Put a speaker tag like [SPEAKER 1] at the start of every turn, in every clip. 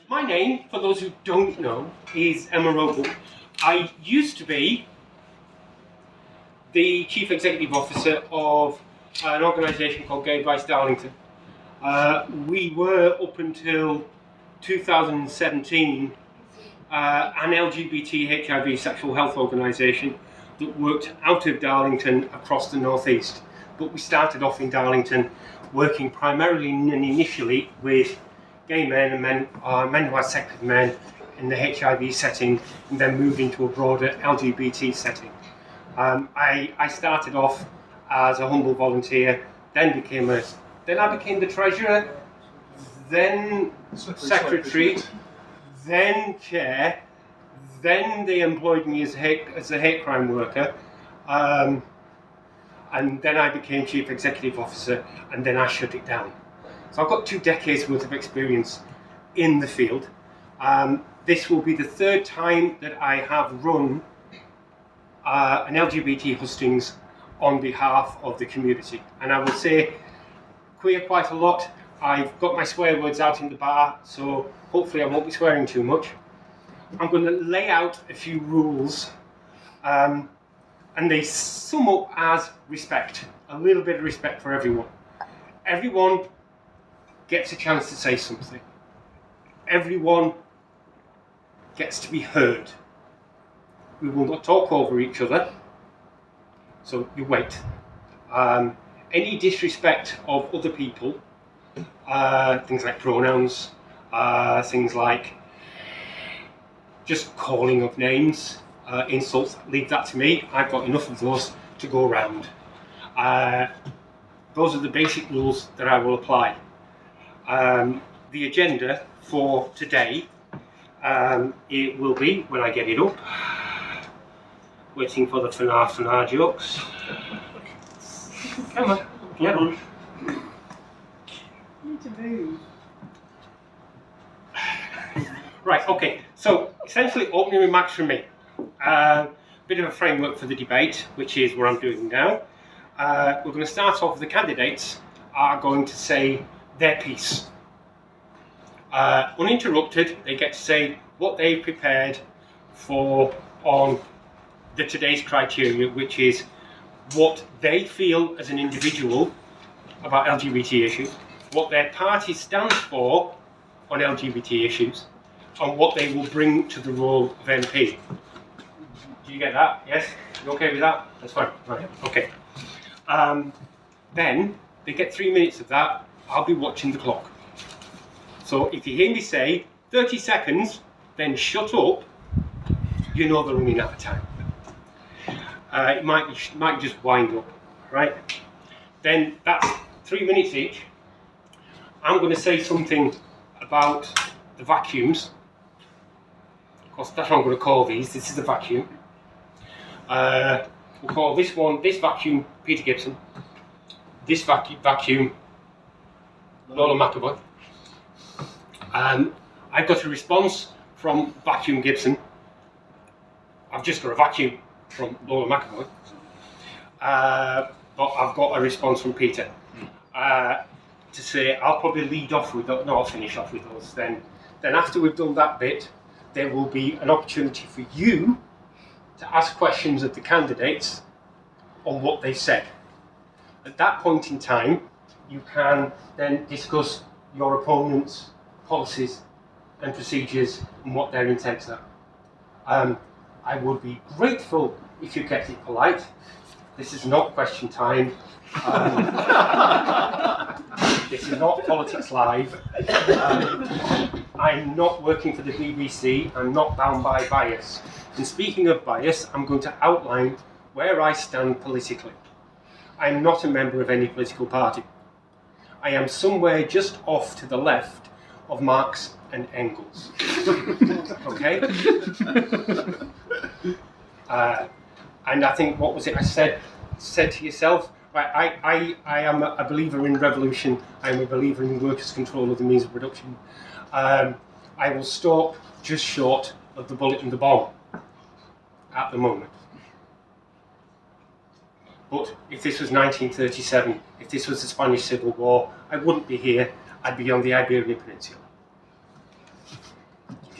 [SPEAKER 1] My name, for those who don't know, is Emma Roble. I used to be the Chief Executive Officer of an organisation called Gay Advice Darlington. We were, up until 2017, an LGBT HIV sexual health organisation that worked out of Darlington across the northeast. But we started off in Darlington, working primarily and initially with gay men and men who had sex with men in the HIV setting, and then moved into a broader LGBT setting. I started off as a humble volunteer, then I became the treasurer, then secretary, then chair, then they employed me as a hate crime worker, and then I became chief executive officer, and then I shut it down. So I've got 2 decades worth of experience in the field. This will be the 3rd time that I have run an LGBT hustings on behalf of the community. And I will say queer quite a lot. I've got my swear words out in the bar, so hopefully I won't be swearing too much. I'm going to lay out a few rules, and they sum up as respect, a little bit of respect for everyone. Everyone gets a chance to say something. Everyone gets to be heard. We will not talk over each other, so you wait. Any disrespect of other people, things like pronouns, things like just calling of names, insults, leave that to me. I've got enough of those to go around. Those are the basic rules that I will apply. The agenda for today, it will be, when I get it up, waiting for the fanar jokes. Come on, yeah.
[SPEAKER 2] You need to move.
[SPEAKER 1] Right, okay, so essentially opening remarks from me. Bit of a framework for the debate, which is what I'm doing now. We're going to start off with the candidates are going to say their piece. Uninterrupted, they get to say what they've prepared for on the today's criteria, which is what they feel as an individual about LGBT issues, what their party stands for on LGBT issues, and what they will bring to the role of MP. Do you get that? Yes? You okay with that? That's fine. Right. Okay. Then they get 3 minutes of that. I'll be watching the clock. So if you hear me say 30 seconds, then shut up, you know they're running out of time. It might just wind up, right? Then that's 3 minutes each. I'm going to say something about the vacuums. Of course, that's what I'm going to call these. This is the vacuum. We'll call this vacuum, Peter Gibson. This vacuum, Lola McAvoy. I got a response from Vacuum Gibson. I've just got a vacuum from Lola McAvoy. But I've got a response from Peter. To say, I'll probably lead off with those. No, I'll finish off with those. Then after we've done that bit, there will be an opportunity for you to ask questions of the candidates on what they said. At that point in time, you can then discuss your opponent's policies and procedures and what their intents are. I would be grateful if you kept it polite. This is not question time. This is not Politics Live. I'm not working for the BBC. I'm not bound by bias. And speaking of bias, I'm going to outline where I stand politically. I'm not a member of any political party. I am somewhere just off to the left of Marx and Engels. Okay? And I think, what was it I said to yourself? Right, I am a believer in revolution. I'm a believer in workers' control of the means of production. I will stop just short of the bullet and the bomb at the moment. But if this was 1937, if this was the Spanish Civil War, I wouldn't be here. I'd be on the Iberian Peninsula.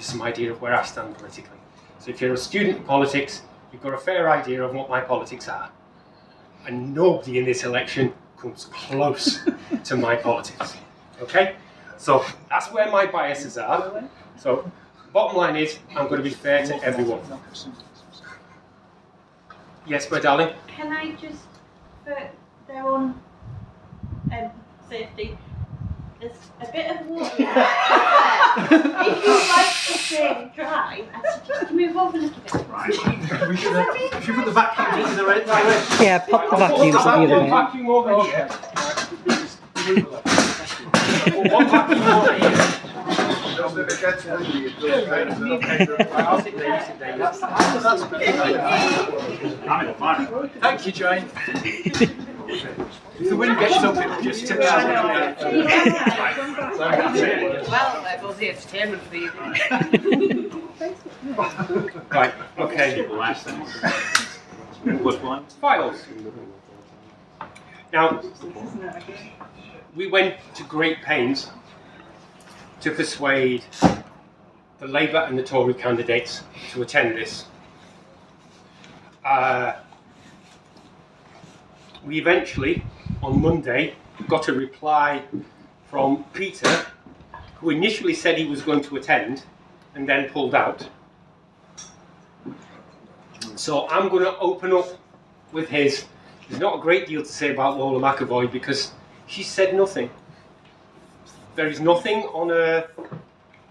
[SPEAKER 1] you some idea of where I stand politically. So if you're a student of politics, you've got a fair idea of what my politics are. And nobody in this election comes close to my politics. Okay? So that's where my biases are. So bottom line is, I'm going to be fair to everyone. Yes, my darling?
[SPEAKER 2] Can I just, for their own safety, there's a bit of water there. If you'd like to stay dry, I suggest you move over a little bit.
[SPEAKER 3] Right. Should we put the vacuum into the right direction?
[SPEAKER 4] Yeah, pop the vacuums at the other end.
[SPEAKER 1] Vacuum over here. One vacuum over here. I'll sit there, you sit there.
[SPEAKER 3] I'm in fine. Thank you, Jane. If the wind gets up, it'll just tip out.
[SPEAKER 5] Well, that was the entertainment for you.
[SPEAKER 1] Right, okay. Files. Now, we went to great pains to persuade the Labour and the Tory candidates to attend this. We eventually, on Monday, got a reply from Peter, who initially said he was going to attend and then pulled out. So I'm going to open up with his. There's not a great deal to say about Lola McAvoy because she said nothing. There is nothing on her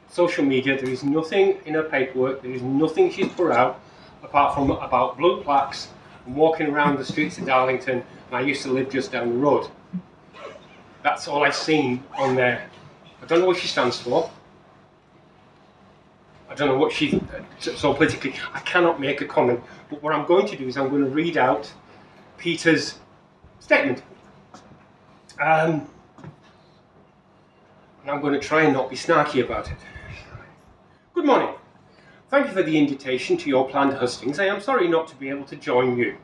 [SPEAKER 1] social media, there is nothing in her paperwork, there is nothing she's put out apart from about blue plaques and walking around the streets of Darlington, and I used to live just down the road. That's all I've seen on there. I don't know what she stands for. I don't know what she, so politically, I cannot make a comment, but what I'm going to do is I'm going to read out Peter's statement. And I'm going to try and not be snarky about it. Good morning. Thank you for the invitation to your planned hustings. I am sorry not to be able to join you.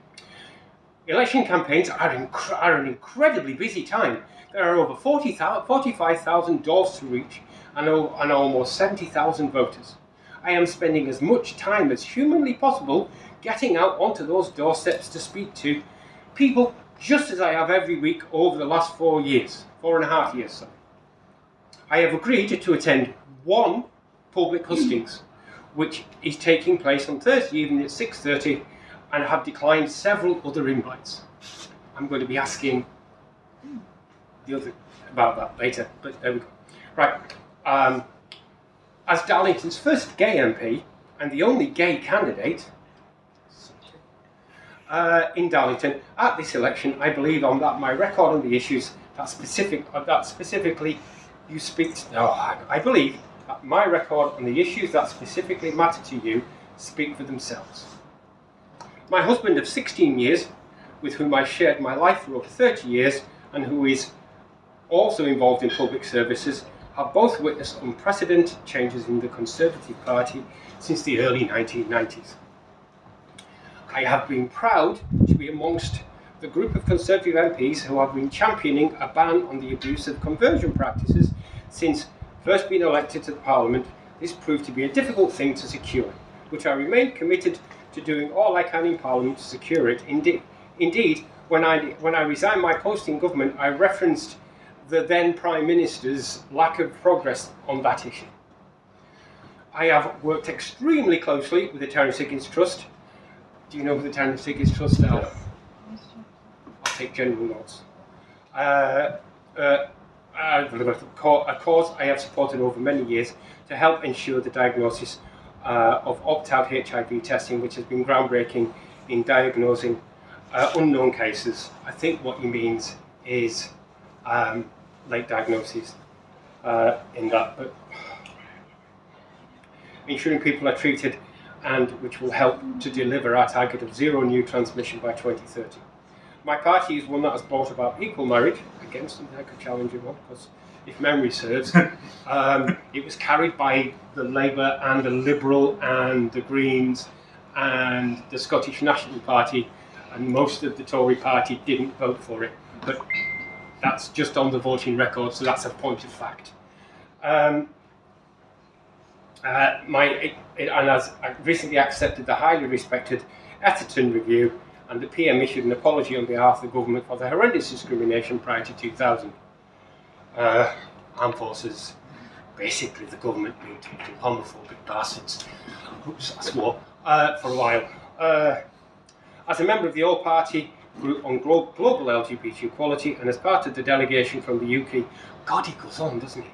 [SPEAKER 1] Election campaigns are an incredibly busy time. There are over 45,000 doors to reach and almost 70,000 voters. I am spending as much time as humanly possible getting out onto those doorsteps to speak to people just as I have every week over the last 4.5 years. Sorry. I have agreed to attend one public hustings, which is taking place on Thursday evening at 6:30, and have declined several other invites. I'm going to be asking the other about that later, but there we go. Right. As Darlington's first gay MP and the only gay candidate in Darlington at this election, I believe on that my record on the issues that specifically you speak. I believe that my record on the issues that specifically matter to you speak for themselves. My husband of 16 years, with whom I shared my life for over 30 years, and who is also involved in public services, have both witnessed unprecedented changes in the Conservative Party since the early 1990s. I have been proud to be amongst the group of Conservative MPs who have been championing a ban on the abuse of conversion practices since first being elected to the Parliament. This proved to be a difficult thing to secure, which I remain committed to doing all I can in Parliament to secure it. Indeed, when I resigned my post in government, I referenced the then Prime Minister's lack of progress on that issue. I have worked extremely closely with the Terence Higgins Trust. Do you know who the Terence Higgins Trust are? I'll take general notes. A cause I have supported over many years to help ensure the diagnosis of opt-out HIV testing, which has been groundbreaking in diagnosing unknown cases. I think what he means is late diagnoses in that, but ensuring people are treated, and which will help to deliver our target of zero new transmission by 2030. My party is one that has brought about equal marriage, again something I could challenge you on, because if memory serves, it was carried by the Labour and the Liberal and the Greens and the Scottish National Party, and most of the Tory party didn't vote for it, but that's just on the voting record, so that's a point of fact. And as I recently accepted the highly respected Etherton review, and the PM issued an apology on behalf of the government for the horrendous discrimination prior to 2000. Armed forces, basically the government being total homophobic bastards. Oops, I swore for a while. As a member of the All-Party Group on Global LGBT Equality, and as part of the delegation from the UK, God, he goes on, doesn't he?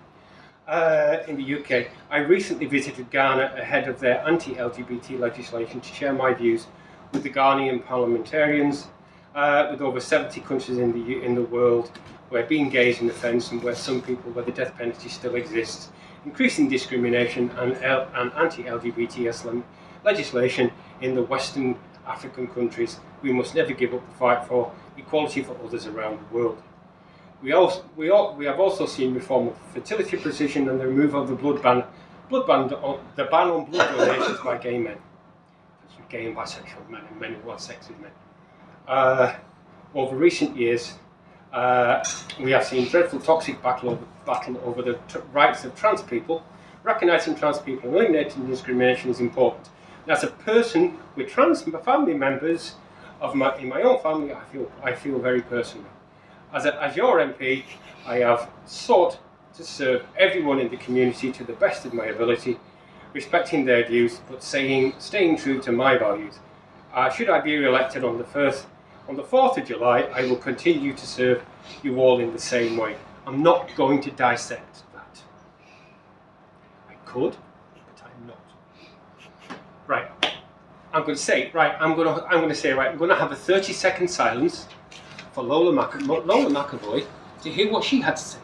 [SPEAKER 1] In the UK, I recently visited Ghana ahead of their anti-LGBT legislation to share my views with the Ghanaian parliamentarians. With over 70 countries in the world where being gay is an offence, and where the death penalty still exists, increasing discrimination and anti-LGBT legislation in the Western African countries, we must never give up the fight for equality for others around the world. We have also seen reform of fertility precision and the removal of the ban on blood donations by gay men, gay and bisexual men, and men who want sex with men. Over recent years, we have seen dreadful toxic battle over the rights of trans people. Recognising trans people and eliminating discrimination is important. And as a person with trans family members in my own family, I feel very personally. As your MP, I have sought to serve everyone in the community to the best of my ability, respecting their views, but staying true to my values. Should I be re-elected on the 4th of July, I will continue to serve you all in the same way. I'm not going to dissect that. I could, but I'm not. Right. I'm going to have a 30-second silence for Lola McAvoy to hear what she had to say.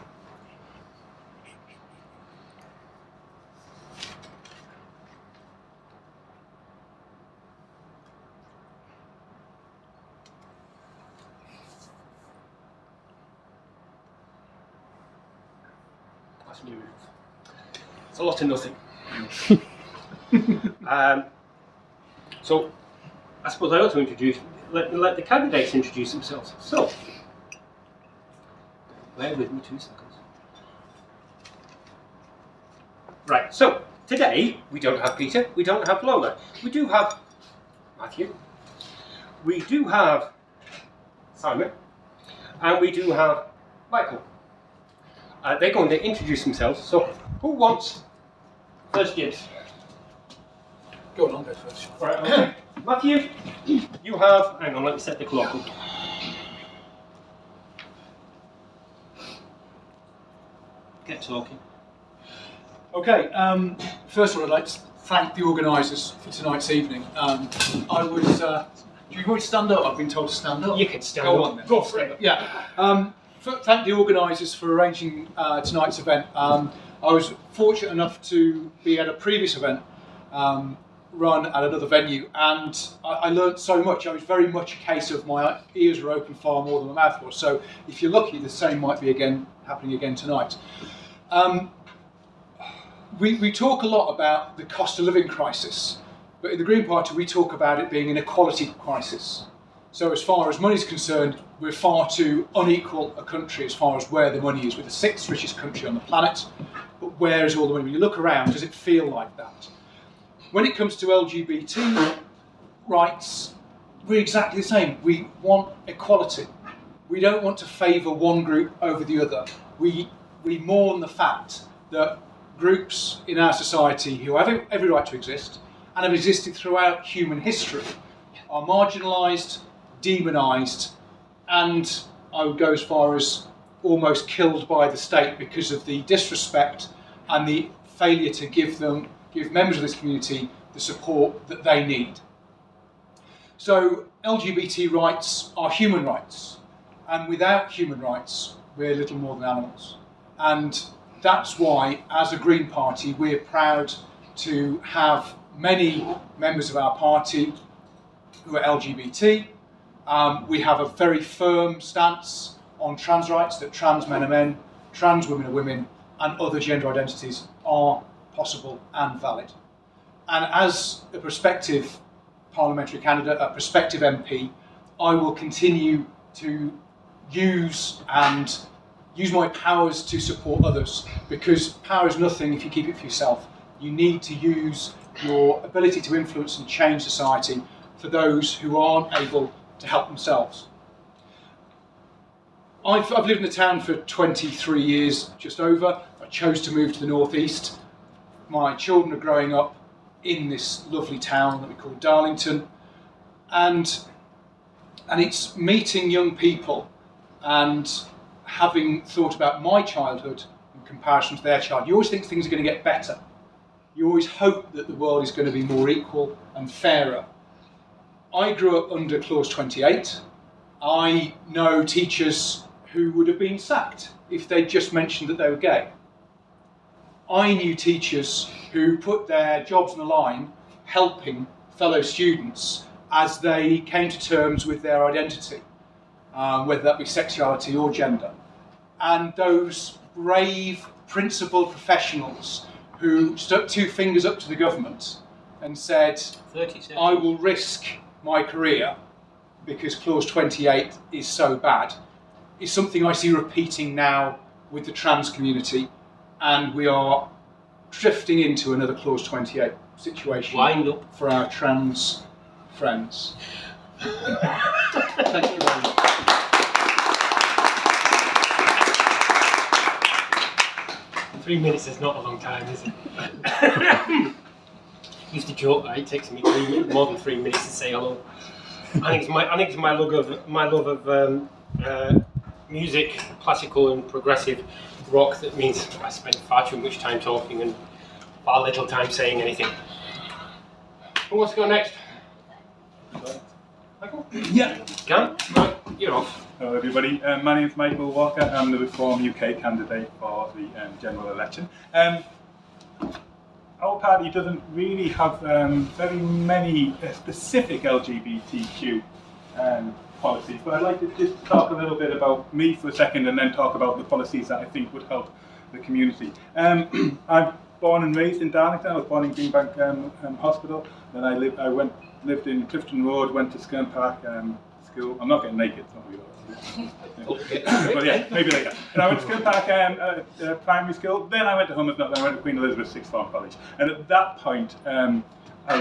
[SPEAKER 1] It's a lot of nothing. So, I suppose I ought to let the candidates introduce themselves. So, bear with me 2 seconds. Right, so, today, we don't have Peter, we don't have Lola. We do have Matthew, we do have Simon, and we do have Michael. They're going to introduce themselves, so who wants first dibs?
[SPEAKER 3] Go on, I'll go first.
[SPEAKER 1] Right, okay. Matthew, you have, hang on, let me set the clock up. Get talking.
[SPEAKER 3] Okay, first of all, I'd like to thank the organisers for tonight's evening. I was, do you want to stand up? I've been told to stand up.
[SPEAKER 1] You can stand
[SPEAKER 3] Go
[SPEAKER 1] up.
[SPEAKER 3] on then.
[SPEAKER 1] Go for it.
[SPEAKER 3] Yeah. Thank the organisers for arranging tonight's event. I was fortunate enough to be at a previous event run at another venue, and I learned so much. I was very much a case of my ears were open far more than my mouth was. So if you're lucky, the same might be happening again tonight. We talk a lot about the cost of living crisis, but in the Green Party we talk about it being an equality crisis. So as far as money is concerned, we're far too unequal a country as far as where the money is. We're the 6th richest country on the planet, but where is all the money? When you look around, does it feel like that? When it comes to LGBT rights, we're exactly the same. We want equality. We don't want to favour one group over the other. We mourn the fact that groups in our society who have every right to exist and have existed throughout human history are marginalised, demonised, and I would go as far as almost killed by the state because of the disrespect and the failure to give members of this community the support that they need. So LGBT rights are human rights, and without human rights we're little more than animals. And that's why, as a Green Party, we're proud to have many members of our party who are LGBT. We have a very firm stance on trans rights, that trans men are men, trans women are women, and other gender identities are possible and valid. And as a prospective parliamentary candidate, a prospective MP, I will continue to use my powers to support others, because power is nothing if you keep it for yourself. You need to use your ability to influence and change society for those who aren't able to help themselves. I've lived in the town for 23 years, just over. I chose to move to the northeast. My children are growing up in this lovely town that we call Darlington, and it's meeting young people and having thought about my childhood in comparison to their child. You always think things are going to get better. You always hope that the world is going to be more equal and fairer. I grew up under Clause 28. I know teachers who would have been sacked if they'd just mentioned that they were gay. I knew teachers who put their jobs on the line helping fellow students as they came to terms with their identity, whether that be sexuality or gender. And those brave, principled professionals who stuck two fingers up to the government and said, I will risk my career because Clause 28 is so bad, is something I see repeating now with the trans community, and we are drifting into another Clause 28 situation for our trans friends. Thank you very much.
[SPEAKER 1] Three minutes is not a long time, is it? I used to joke that it takes me more than 3 minutes to say hello. I think it's my love of music, classical and progressive rock, that means I spend far too much time talking and far little time saying anything. Who wants to go next? Michael?
[SPEAKER 6] Yeah.
[SPEAKER 1] Cam? Right, you're off.
[SPEAKER 6] Hello everybody, my name is Michael Walker. I'm the Reform UK candidate for the general election. Our party doesn't really have very many specific LGBTQ policies, but I'd like to just talk a little bit about me for a second and then talk about the policies that I think would help the community. I'm born and raised in Darlington. I was born in Greenbank Hospital. Then I lived in Clifton Road, went to Skern Park school. I'm not getting naked, it's not really. But yeah, maybe later. And I went to Skern Park primary school. Then I went to Hummersnut. Then I went to Queen Elizabeth Sixth Form College. And at that point, I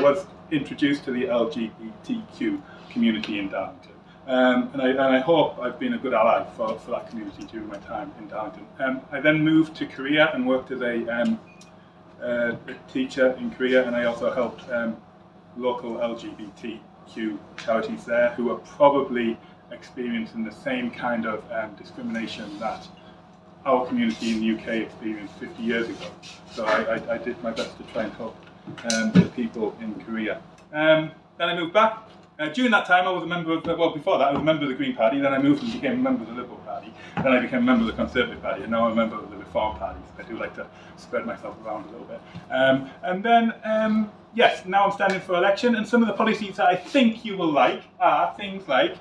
[SPEAKER 6] was introduced to the LGBTQ community in Darlington. And I hope I've been a good ally for that community during my time in Darlington. I then moved to Korea and worked as a teacher in Korea, and I also helped local LGBTQ charities there who are probably experiencing the same kind of discrimination that our community in the UK experienced 50 years ago. So I did my best to try and help the people in Korea. Then I moved back. During that time I was a member of, before that I was a member of the Green Party, then I moved and became a member of the Liberal Party, then I became a member of the Conservative Party, and now I'm a member of the Reform Party. So I do like to spread myself around a little bit. And then, yes, now I'm standing for election, and some of the policies that I think you will like are things like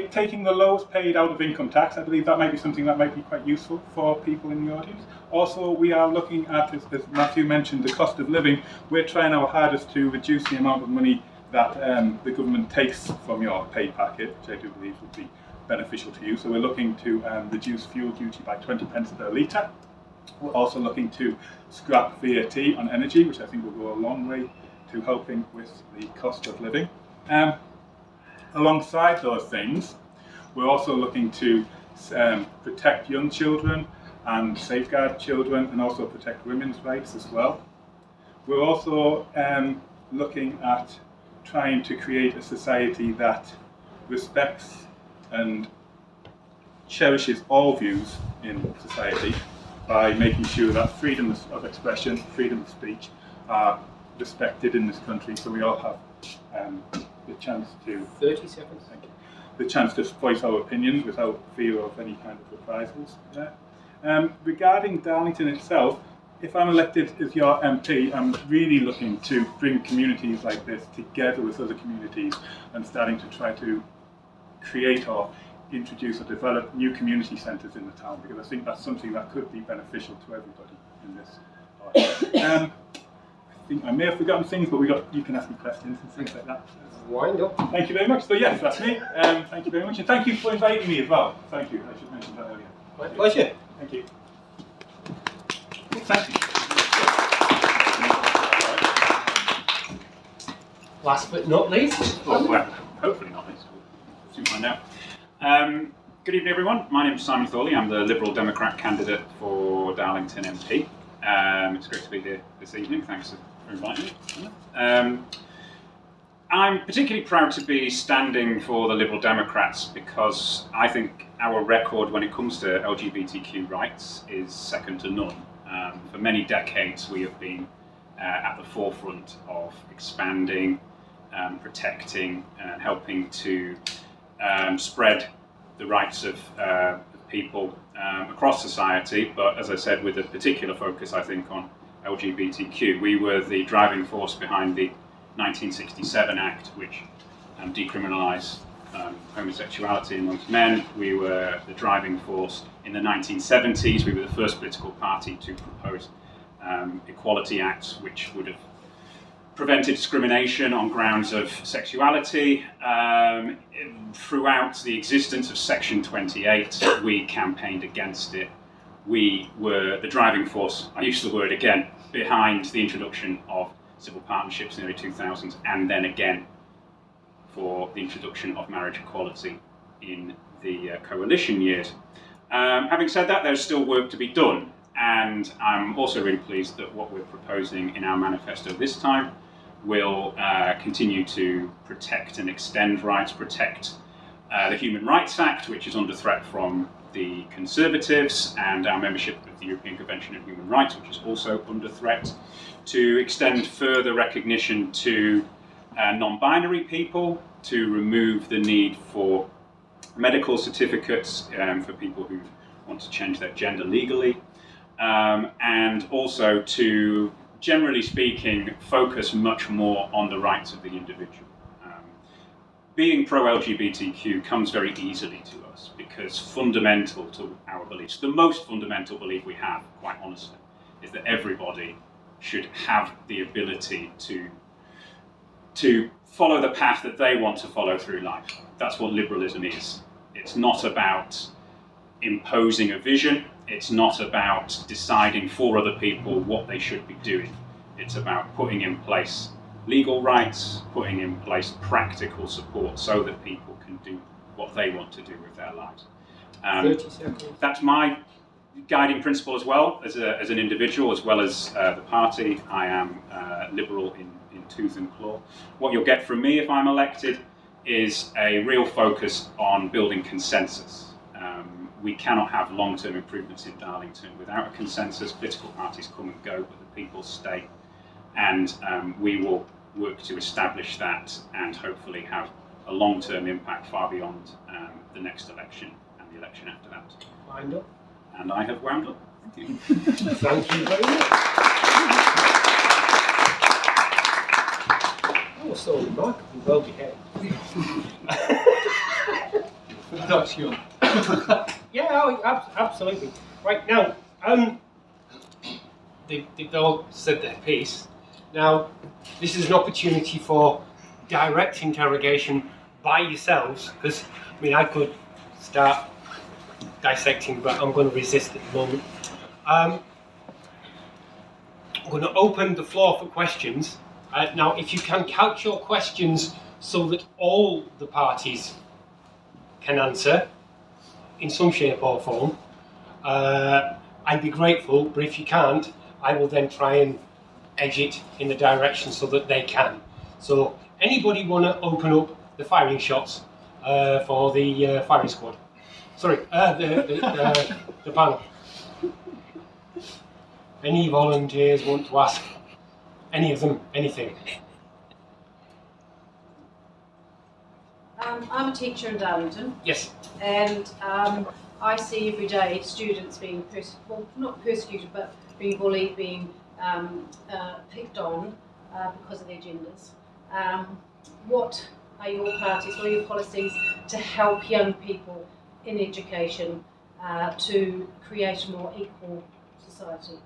[SPEAKER 6] taking the lowest paid out of income tax. I believe that might be something that might be quite useful for people in the audience. Also, we are looking at, as Matthew mentioned, the cost of living. We're trying our hardest to reduce the amount of money that the government takes from your pay packet, which I do believe would be beneficial to you. So we're looking to reduce fuel duty by 20 pence per litre. We're also looking to scrap VAT on energy, which I think will go a long way to helping with the cost of living. Alongside those things, we're also looking to protect young children and safeguard children, and also protect women's rights as well. We're also looking at trying to create a society that respects and cherishes all views in society by making sure that freedom of expression, freedom of speech are respected in this country, so we all have the chance to
[SPEAKER 1] 30 seconds.
[SPEAKER 6] Thank you. The chance to voice our opinions without fear of any kind of reprisals. Regarding Darlington itself, if I'm elected as your MP, I'm really looking to bring communities like this together with other communities and starting to try to create or introduce or develop new community centres in the town, because I think that's something that could be beneficial to everybody in this area. I think I may have forgotten things, but you can ask me questions and things like that.
[SPEAKER 1] Wind up.
[SPEAKER 6] Thank you very much. So yes, that's me. Thank you very much, and thank you for inviting me as well. Thank you. I should mention that earlier.
[SPEAKER 1] My pleasure.
[SPEAKER 6] Thank you. Thank you.
[SPEAKER 1] last but not least.
[SPEAKER 7] Well, hopefully not least. We'll soon find out. Good evening, everyone. My name is Simon Thorley. I'm the Liberal Democrat candidate for Darlington MP. It's great to be here this evening. Thanks for inviting me. I'm particularly proud to be standing for the Liberal Democrats because I think our record when it comes to LGBTQ rights is second to none. For many decades we have been at the forefront of expanding, protecting and helping to spread the rights of people across society, but as I said, with a particular focus I think on LGBTQ. We were the driving force behind the 1967 Act, which decriminalised homosexuality amongst men. We were the driving force in the 1970s. We were the first political party to propose Equality Acts, which would have prevented discrimination on grounds of sexuality. Throughout the existence of Section 28, we campaigned against it. We were the driving force, I use the word again, behind the introduction of civil partnerships in the early 2000s, and then again for the introduction of marriage equality in the coalition years. Having said that, there's still work to be done, and I'm also really pleased that what we're proposing in our manifesto this time will continue to protect and extend rights, protect the Human Rights Act, which is under threat from the Conservatives, and our membership of the European Convention on Human Rights, which is also under threat, to extend further recognition to non-binary people, to remove the need for medical certificates for people who want to change their gender legally, and also to, generally speaking, focus much more on the rights of the individual. Being pro-LGBTQ comes very easily to us because fundamental to our beliefs, the most fundamental belief we have, quite honestly, is that everybody should have the ability to follow the path that they want to follow through life. That's what liberalism is. It's not about imposing a vision. It's not about deciding for other people what they should be doing. It's about putting in place legal rights, putting in place practical support so that people can do what they want to do with their lives.
[SPEAKER 1] 30 seconds.
[SPEAKER 7] That's my guiding principle as well, as an individual, as well as the party. I am liberal in tooth and claw. What you'll get from me if I'm elected is a real focus on building consensus. We cannot have long-term improvements in Darlington without a consensus. Political parties come and go, but the people stay. And we will work to establish that and hopefully have a long-term impact far beyond the next election and the election after that.
[SPEAKER 1] Wind up.
[SPEAKER 7] And I have wound up. Thank you.
[SPEAKER 1] Thank you very much. Oh, so remarkably well behaved.
[SPEAKER 3] That's young.
[SPEAKER 1] Yeah, oh, absolutely. Right now, they've all said their piece. Now, this is an opportunity for direct interrogation by yourselves, because, I mean, I could start dissecting, but I'm going to resist at the moment. I'm going to open the floor for questions. Now, if you can couch your questions so that all the parties can answer in some shape or form, I'd be grateful, but if you can't, I will then try and edge it in the direction so that they can. So, anybody want to open up the firing shots for the firing squad? Sorry, the panel. Any volunteers want to ask any of them anything?
[SPEAKER 8] I'm a teacher in Darlington.
[SPEAKER 1] Yes.
[SPEAKER 8] And I see every day students being not persecuted, but being bullied, being picked on because of their genders. What are your parties, what are your policies to help young people in education to create a more equal society?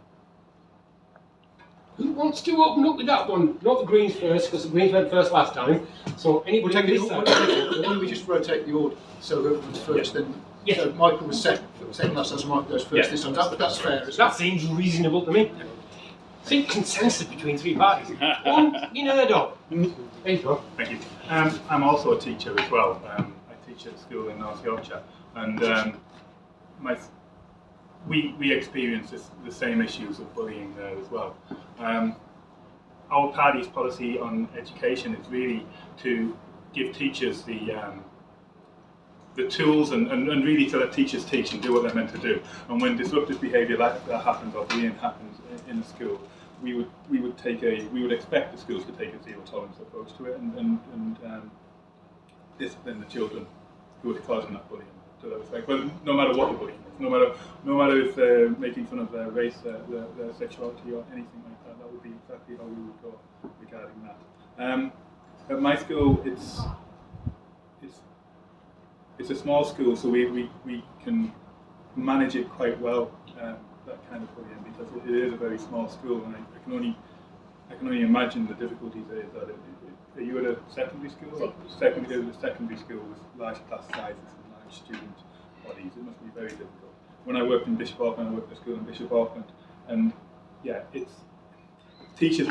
[SPEAKER 1] Who wants to open up with that one? Not the Greens first, because the Greens went first last time. So anybody on this side?
[SPEAKER 3] Why don't we just rotate the order? So whoever's first, then.
[SPEAKER 1] Yes.
[SPEAKER 3] So Michael was second last time, so Michael goes first this time. That's fair, isn't
[SPEAKER 1] That seems reasonable to me. seek consensus between three parties. One you heard of. There you go.
[SPEAKER 6] Thank you. I'm also a teacher as well. I teach at a school in North Yorkshire, and we experience the same issues of bullying there as well. Our party's policy on education is really to give teachers the tools and really to let teachers teach and do what they're meant to do. And when disruptive behaviour that happens or bullying happens in a school, we would expect the schools to take a zero tolerance approach to it and discipline the children who are causing that bullying to that effect. But no matter what the bullying is, no matter if they're making fun of their race, their sexuality or anything like that, that would be exactly how we would go regarding that. At my school, it's a small school, so we can manage it quite well, that kind of bullying, because it is a very small school, and I can only imagine the difficulties there is that are you at a secondary school? Secondary school with large class sizes and large student bodies, it must be very difficult. When I worked in Bishop Auckland, I worked at a school in Bishop Auckland, and yeah, it's teachers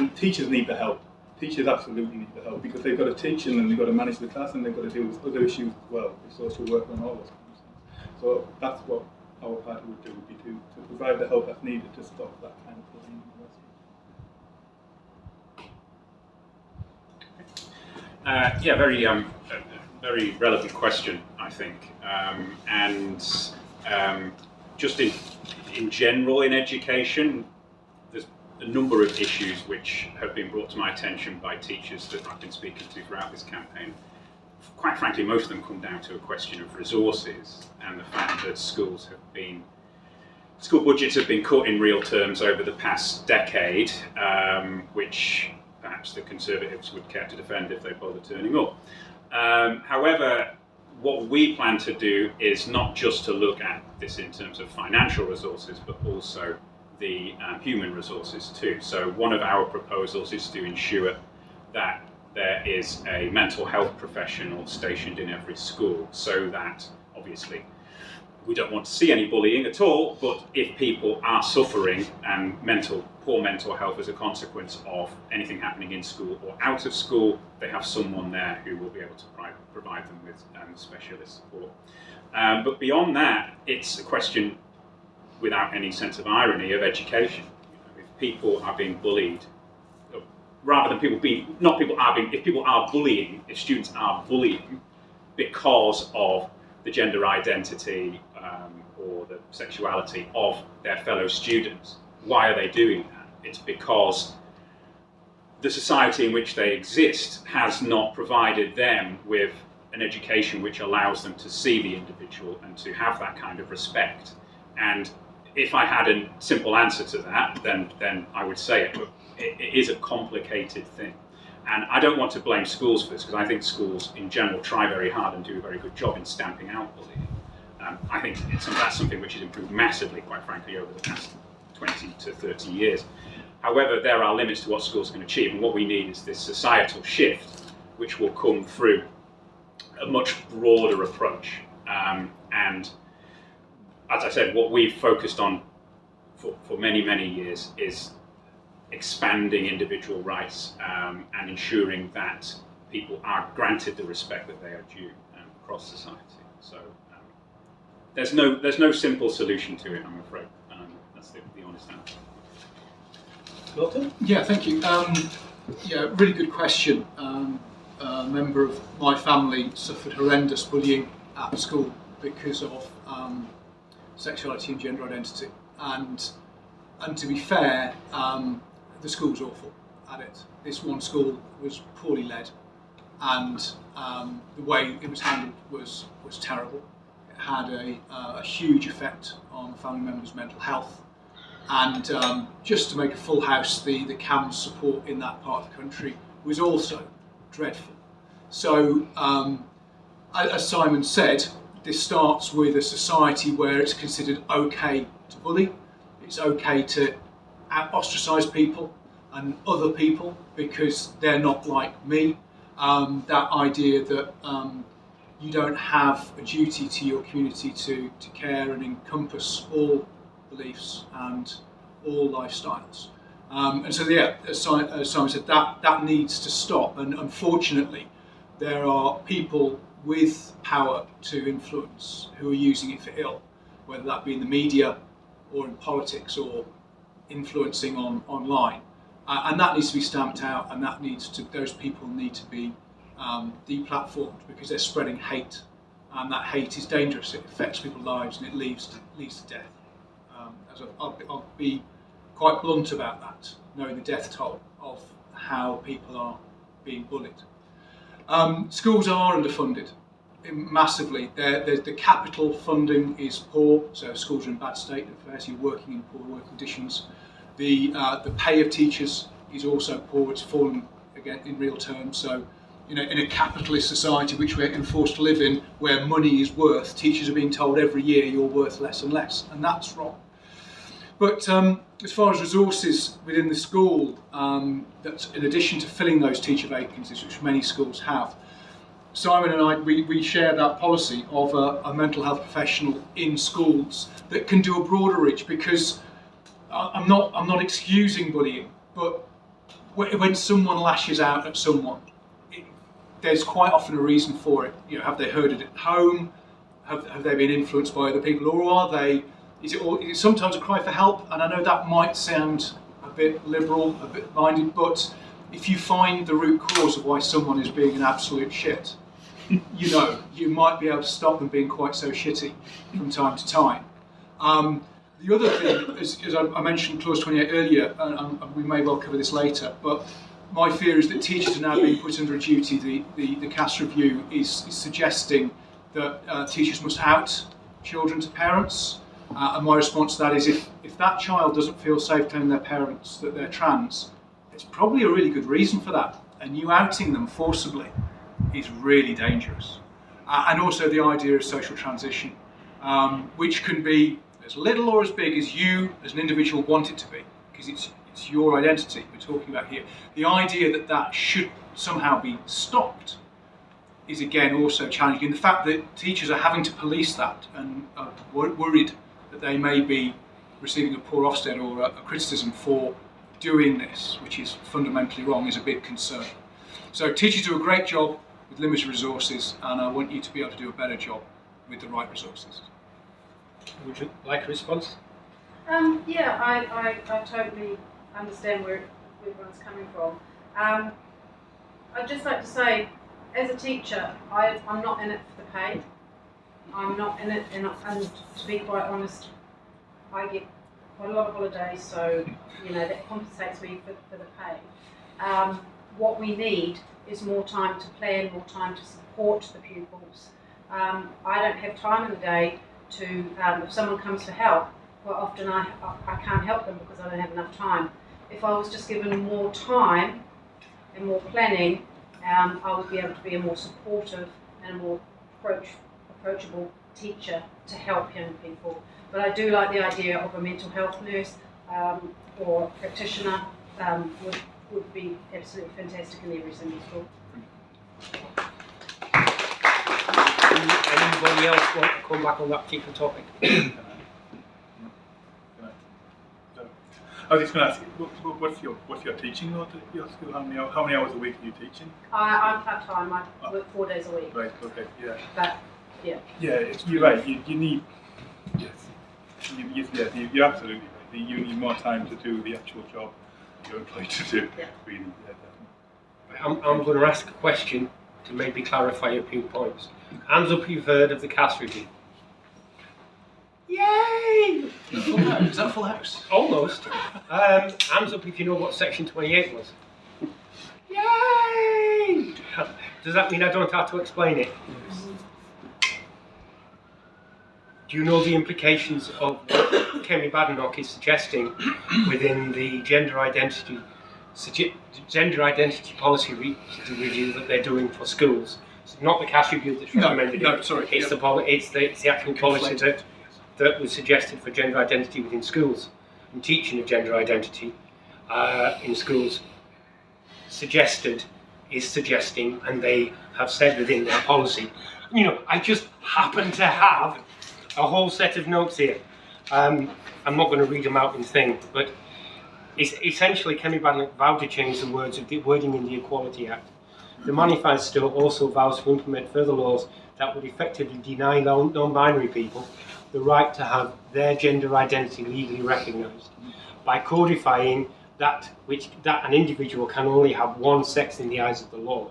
[SPEAKER 6] need the help. Teachers absolutely need the help, because they've got to teach and then they've got to manage the class and they've got to deal with other issues as well, with social work and all those kind of things. So that's what our party would do, would be to provide the help that's needed to stop that kind of bullying in the
[SPEAKER 7] Yeah, very relevant question, I think, and just in general in education, there's a number of issues which have been brought to my attention by teachers that I've been speaking to throughout this campaign. Quite frankly, most of them come down to a question of resources and the fact that school budgets have been cut in real terms over the past decade, which perhaps the Conservatives would care to defend if they bother turning up. However, what we plan to do is not just to look at this in terms of financial resources, but also the human resources too. So one of our proposals is to ensure that there is a mental health professional stationed in every school, so that obviously we don't want to see any bullying at all, but if people are suffering and poor mental health as a consequence of anything happening in school or out of school, they have someone there who will be able to provide them with specialist support. But beyond that, it's a question, without any sense of irony, of education. If people are being bullied, rather than if students are bullying because of the gender identity or the sexuality of their fellow students, why are they doing that? It's because the society in which they exist has not provided them with an education which allows them to see the individual and to have that kind of respect. And if I had a simple answer to that, then I would say it, but it is a complicated thing. And I don't want to blame schools for this, because I think schools in general try very hard and do a very good job in stamping out bullying. I think that's something which has improved massively, quite frankly, over the past 20 to 30 years. However, there are limits to what schools can achieve, and what we need is this societal shift, which will come through a much broader approach. And as I said, what we've focused on for many, many years is expanding individual rights and ensuring that people are granted the respect that they are due across society. So there's no simple solution to it, I'm afraid. That's the honest answer.
[SPEAKER 1] Milton?
[SPEAKER 3] Yeah, thank you. Yeah, really good question. A member of my family suffered horrendous bullying at school because of sexuality and gender identity. And to be fair, the school's awful at it. This one school was poorly led, and the way it was handled was terrible. It had a huge effect on the family members' mental health. And just to make a full house, the CAMS support in that part of the country was also dreadful. So, as Simon said, this starts with a society where it's considered okay to bully, it's okay to ostracise people and other people because they're not like me. That idea that you don't have a duty to your community to care and encompass all beliefs and all lifestyles. And so, yeah, as Simon said, that needs to stop. And unfortunately, there are people with power to influence who are using it for ill, whether that be in the media or in politics or influencing online. And that needs to be stamped out, and those people need to be deplatformed, because they're spreading hate, and that hate is dangerous. It affects people's lives and it leads to death. I'll be quite blunt about that, knowing the death toll of how people are being bullied. Schools are underfunded massively. The capital funding is poor, so schools are in bad state of affairs. You're working in poor working conditions. The pay of teachers is also poor. It's fallen again in real terms. So, in a capitalist society which we're enforced to live in, where money is worth, teachers are being told every year you're worth less and less, and that's wrong. But as far as resources within the school, that's in addition to filling those teacher vacancies, which many schools have, Simon and I, we share that policy of a mental health professional in schools that can do a broader reach, because I'm not excusing bullying, but when someone lashes out at someone, there's quite often a reason for it. Have they heard it at home? Have they been influenced by other people, or is it sometimes a cry for help? And I know that might sound a bit liberal, a bit minded, but if you find the root cause of why someone is being an absolute shit, you might be able to stop them being quite so shitty from time to time. The other thing, as I mentioned Clause 28 earlier, and we may well cover this later, but my fear is that teachers are now being put under a duty. The CAS review is suggesting that teachers must out children to parents, and my response to that is if that child doesn't feel safe telling their parents that they're trans, it's probably a really good reason for that, and you outing them forcibly is really dangerous. And also the idea of social transition, which can be as little or as big as you as an individual want it to be, because it's your identity we're talking about here. The idea that should somehow be stopped is again also challenging. And the fact that teachers are having to police that and are worried that they may be receiving a poor Ofsted or a criticism for doing this, which is fundamentally wrong, is a big concern. So teachers do a great job with limited resources, and I want you to be able to do a better job with the right resources.
[SPEAKER 1] Would you like a response?
[SPEAKER 8] Yeah, I totally understand where everyone's coming from. I'd just like to say, as a teacher, I'm not in it for the pay. I'm not in it, and to be quite honest, I get quite a lot of holidays, so that compensates me for the pay. What we need is more time to plan, more time to support the pupils. I don't have time in the day to, if someone comes for help, well, often I can't help them because I don't have enough time. If I was just given more time and more planning, I would be able to be a more supportive and a more approachable teacher to help young people. But I do like the idea of a mental health nurse or practitioner would be absolutely fantastic in every single school.
[SPEAKER 1] Anybody else want to come back on that particular topic?
[SPEAKER 6] I was just going to ask you, what's your teaching load at your school? How many hours a week are you teaching?
[SPEAKER 8] I'm part-time. I work 4 days a week.
[SPEAKER 6] Right, okay, yeah.
[SPEAKER 8] But, yeah.
[SPEAKER 6] Yeah, you're right. You need, yes, you're absolutely right. You need more time to do the actual job you're employed to do.
[SPEAKER 8] Yeah.
[SPEAKER 6] Really, yeah, definitely.
[SPEAKER 1] I'm going to ask a question to maybe clarify a few points. Hands up if you've heard of the CAS review. Yay!
[SPEAKER 3] Full house. Is that full house?
[SPEAKER 1] Almost. Hands up if you know what section 28 was. Yay! Does that mean I don't have to explain it? Do you know the implications of what Kemi Badenoch is suggesting within the gender identity policy review that they're doing for schools? It's not the CAS review that's recommended.
[SPEAKER 3] No, sorry.
[SPEAKER 1] It's the actual policy that was suggested for gender identity within schools and teaching of gender identity in schools. Is suggesting, and they have said within their policy. I just happen to have a whole set of notes here. I'm not going to read them out in thing, but Essentially, Kemi Badenoch vowed to change the wording in the Equality Act. The manifesto also vows to implement further laws that would effectively deny non-binary people the right to have their gender identity legally recognised by codifying that an individual can only have one sex in the eyes of the law.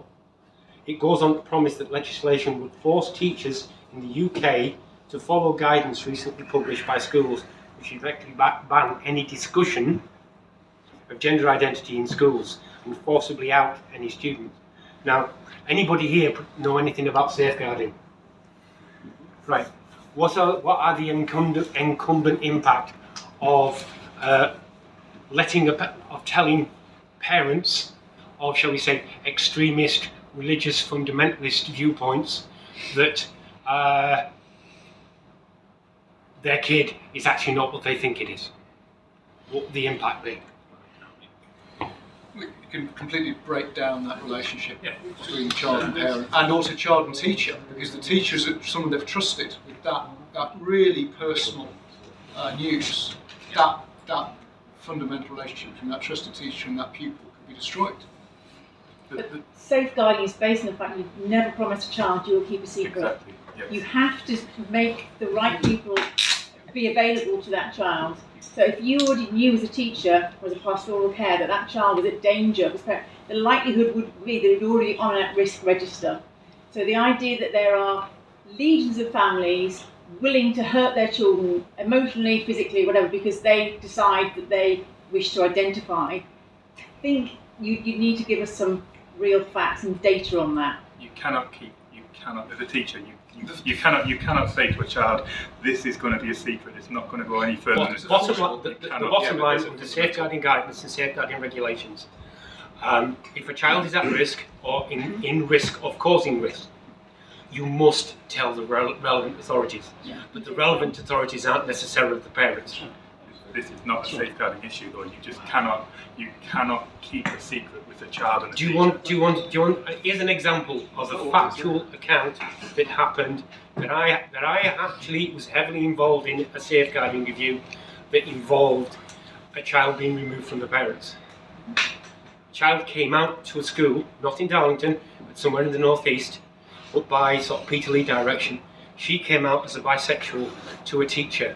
[SPEAKER 1] It goes on to promise that legislation would force teachers in the UK to follow guidance recently published by schools, which effectively ban any discussion of gender identity in schools and forcibly out any student. Now, anybody here know anything about safeguarding? Right. What are the incumbent impact of telling parents of, shall we say, extremist, religious, fundamentalist viewpoints that their kid is actually not what they think it is? What would the impact be?
[SPEAKER 3] You can completely break down that relationship between child and parent, and also child and teacher, because the teacher is someone they've trusted with that really personal news. That fundamental relationship between that trusted teacher and that pupil can be destroyed.
[SPEAKER 9] Safeguarding is based on the fact you've never promised a child you will keep a secret.
[SPEAKER 6] Exactly. Yes.
[SPEAKER 9] You have to make the right people be available to that child. So if you already knew as a teacher or as a pastoral care that child was at danger, the likelihood would be that it was already on an at-risk register. So the idea that there are legions of families willing to hurt their children emotionally, physically, whatever, because they decide that they wish to identify, I think you need to give us some real facts and data on that.
[SPEAKER 6] You cannot, as a teacher, you cannot say to a child, this is going to be a secret, it's not going to go any further.
[SPEAKER 1] The bottom line of the safeguarding guidance and safeguarding regulations, if a child is at risk or in risk of causing risk, you must tell the relevant authorities. Yeah. But the relevant authorities aren't necessarily the parents.
[SPEAKER 6] This is not a safeguarding issue, though. You cannot keep a secret with a child and a teacher.
[SPEAKER 1] Here's an example of a factual account that happened that I actually was heavily involved in a safeguarding review that involved a child being removed from the parents. A child came out to a school, not in Darlington, but somewhere in the northeast, but by sort of Peterlee direction. She came out as a bisexual to a teacher.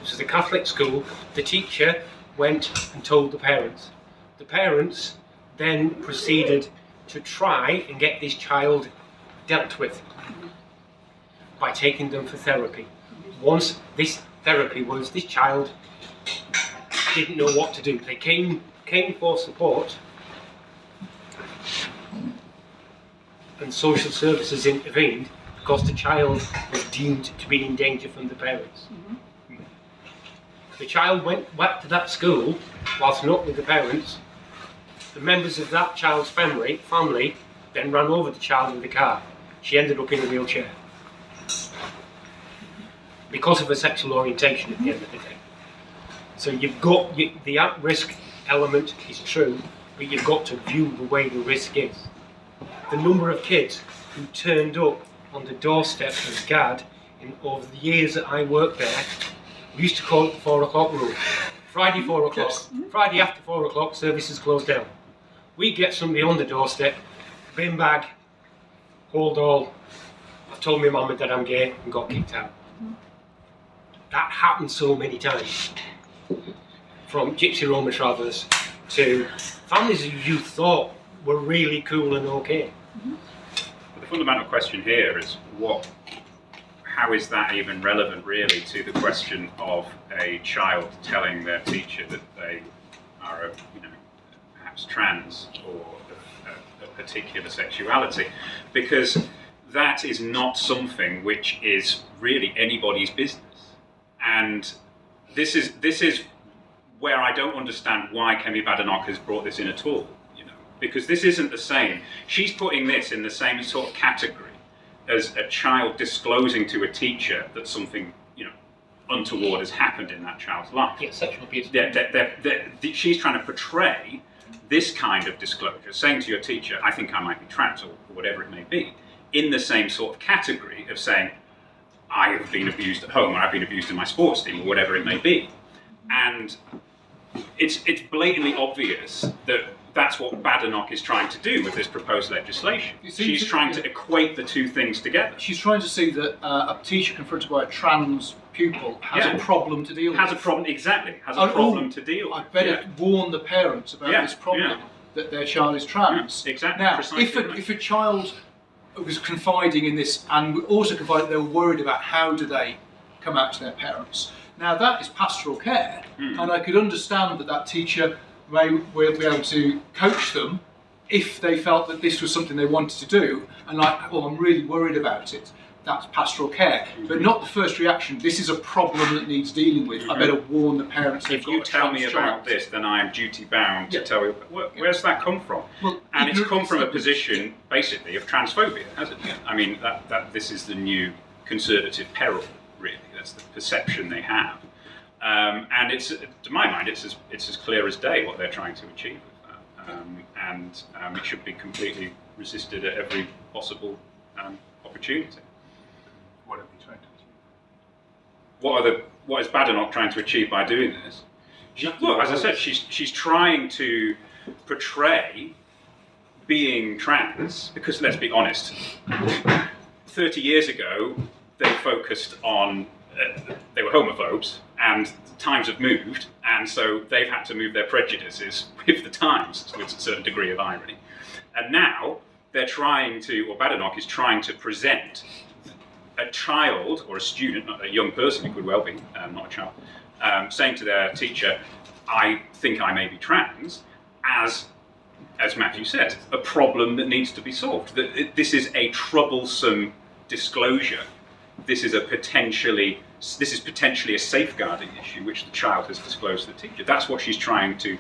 [SPEAKER 1] This was a Catholic school. The teacher went and told the parents. The parents then proceeded to try and get this child dealt with by taking them for therapy. Once this therapy was, this child didn't know what to do. They came for support, and social services intervened because the child was deemed to be in danger from the parents. Mm-hmm. The child went back to that school whilst not with the parents. The members of that child's family then ran over the child in the car. She ended up in a wheelchair because of her sexual orientation at the end of the day. So you've got the at-risk element is true, but you've got to view the way the risk is. The number of kids who turned up on the doorstep of GAD over the years that I worked there, we used to call it the 4 o'clock rule. Friday 4 o'clock, Friday after 4 o'clock, services closed down. We get somebody on the doorstep, bin bag, hold all, I've told my mum and dad I'm gay, and got kicked out. That happened so many times. From Gypsy Roma travellers to families who you thought were really cool and okay.
[SPEAKER 7] But the fundamental question here is how is that even relevant really to the question of a child telling their teacher that they are perhaps trans or a particular sexuality? Because that is not something which is really anybody's business. And this is where I don't understand why Kemi Badenoch has brought this in at all. Because this isn't the same. She's putting this in the same sort of category as a child disclosing to a teacher that something, untoward has happened in that child's life.
[SPEAKER 1] Yeah, sexual abuse.
[SPEAKER 7] She's trying to portray this kind of disclosure, saying to your teacher, I think I might be trans, or whatever it may be, in the same sort of category of saying, I have been abused at home, or I've been abused in my sports team, or whatever it may be. And it's blatantly obvious that that's what Badenoch is trying to do with this proposed legislation. She's trying to equate the two things together.
[SPEAKER 3] She's trying to see that a teacher confronted by a trans pupil has a problem to deal with.
[SPEAKER 7] Has a problem to deal with.
[SPEAKER 3] I better warn the parents about this problem, that their child is trans.
[SPEAKER 7] Yeah, exactly.
[SPEAKER 3] Now, if a child was confiding in this and also confided they were worried about how do they come out to their parents, now that is pastoral care, and I could understand that teacher will be able to coach them if they felt that this was something they wanted to do, and like, well, I'm really worried about it. That's pastoral care, but not the first reaction. This is a problem that needs dealing with. I better warn the parents.
[SPEAKER 7] If you tell me about this, then I am duty bound to tell you. Where's that come from?
[SPEAKER 3] Well,
[SPEAKER 7] and it's come from a position, basically, of transphobia, hasn't it? I mean, that this is the new conservative peril, really. That's the perception they have. And it's, to my mind, it's as clear as day what they're trying to achieve with that. And it should be completely resisted at every possible opportunity.
[SPEAKER 6] What are they trying to achieve?
[SPEAKER 7] What is Badenoch trying to achieve by doing this? Well, as I said, she's trying to portray being trans, because let's be honest, 30 years ago they focused on they were homophobes, and times have moved, and so they've had to move their prejudices with the times, with a certain degree of irony. And now they're trying to, or Badenoch is trying to present a child or a student, not a young person, it could well be, not a child, saying to their teacher, I think I may be trans, as Matthew said, a problem that needs to be solved. This is a troublesome disclosure. This is potentially a safeguarding issue which the child has disclosed to the teacher. That's what she's trying to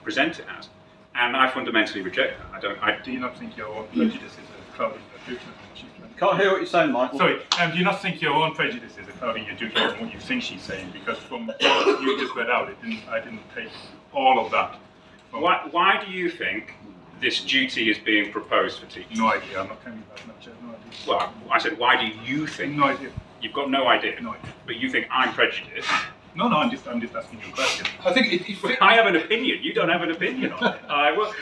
[SPEAKER 7] present it as, and I fundamentally reject that.
[SPEAKER 6] Do you not think your own prejudices are clouding your judgment?
[SPEAKER 10] Can't hear what you're saying, Michael.
[SPEAKER 6] Sorry, do you not think your own prejudices are clouding your judgment on what you think she's saying? Because from what you just read out, I didn't take all of that.
[SPEAKER 7] Why do you think this duty is being proposed for teachers?
[SPEAKER 6] No idea. I'm not telling you that much. I have no idea.
[SPEAKER 7] Well, I said, why do you think?
[SPEAKER 6] No idea.
[SPEAKER 7] You've got no idea.
[SPEAKER 6] No idea.
[SPEAKER 7] But you think I'm prejudiced.
[SPEAKER 6] No, I'm just asking you a question.
[SPEAKER 3] I think
[SPEAKER 7] I have an opinion. You don't have an opinion on it.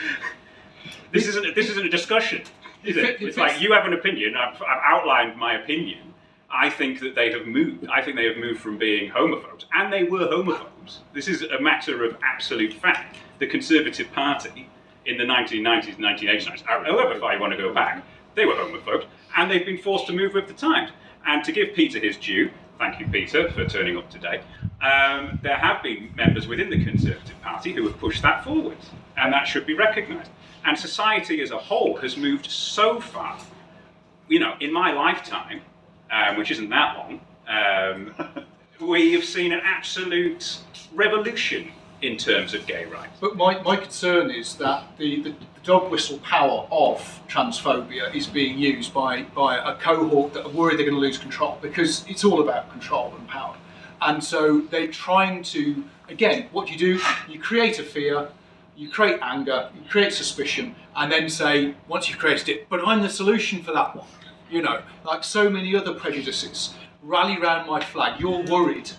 [SPEAKER 7] This isn't a discussion, is it? It's like you have an opinion. I've outlined my opinion. I think that they have moved. I think they have moved from being homophobes, and they were homophobes. This is a matter of absolute fact. The Conservative Party in the 1990s, 1980s, however far you want to go back, they were homophobes, and they've been forced to move with the times. And to give Peter his due, thank you, Peter, for turning up today, there have been members within the Conservative Party who have pushed that forward, and that should be recognised. And society as a whole has moved so far. You know, in my lifetime, which isn't that long, we have seen an absolute revolution in terms of gay rights.
[SPEAKER 3] But my concern is that the dog whistle power of transphobia is being used by a cohort that are worried they're going to lose control, because it's all about control and power. And so they're trying to, again, what you do, you create a fear, you create anger, you create suspicion, and then say, once you've created it, but I'm the solution for that one. You know, like so many other prejudices, rally round my flag, you're worried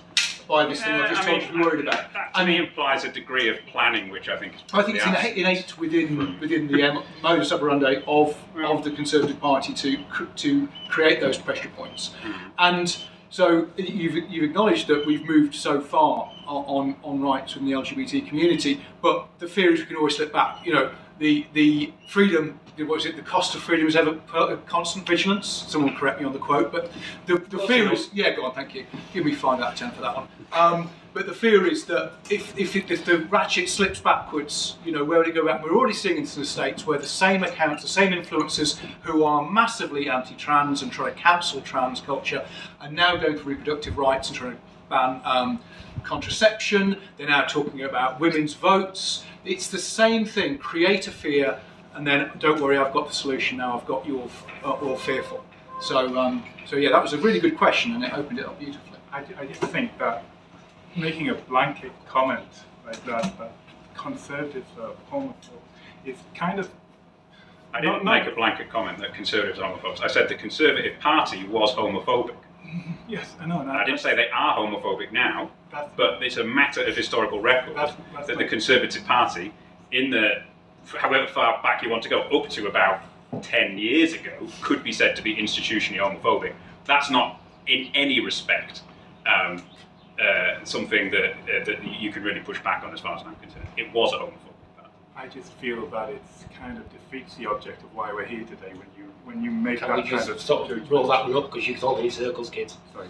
[SPEAKER 3] by this thing I've just told you to be worried about.
[SPEAKER 7] That to me implies a degree of planning which I think is
[SPEAKER 3] it's innate within the modus operandi of the Conservative Party to create those pressure points. And so you've acknowledged that we've moved so far on rights within the LGBT community, but the fear is we can always slip back. You know, the freedom, what is it, the cost of freedom is ever constant vigilance. Someone will correct me on the quote, but the fear is, go on, thank you. Give me 5 out of 10 for that one. But the fear is that if the ratchet slips backwards, you know, where would it go back? We're already seeing into the States where the same accounts, the same influencers who are massively anti-trans and trying to cancel trans culture are now going for reproductive rights and trying to ban contraception. They're now talking about women's votes. It's the same thing, create a fear, and then don't worry, I've got the solution now, I've got you all fearful. So yeah, that was a really good question, and it opened it up beautifully.
[SPEAKER 6] I just think that making a blanket comment like that conservatives are homophobes is kind of...
[SPEAKER 7] I didn't make a blanket comment that conservatives are homophobes. I said the Conservative Party was homophobic.
[SPEAKER 6] Yes, I know. And
[SPEAKER 7] I didn't say they are homophobic now,
[SPEAKER 6] That's-
[SPEAKER 7] but it's a matter of historical record
[SPEAKER 6] That's
[SPEAKER 7] that the
[SPEAKER 6] right.
[SPEAKER 7] Conservative Party, in the however far back you want to go, up to about 10 years ago, could be said to be institutionally homophobic. That's not in any respect something that you can really push back on, as far as I'm concerned. It was a homophobic party.
[SPEAKER 6] I just feel that it's kind of defeats the object of why we're here today when you make
[SPEAKER 1] Can
[SPEAKER 6] that
[SPEAKER 1] we
[SPEAKER 6] kind
[SPEAKER 1] just
[SPEAKER 6] of
[SPEAKER 1] sort of
[SPEAKER 6] judgment.
[SPEAKER 1] roll that one up because you talk in circles, kids?
[SPEAKER 6] Sorry.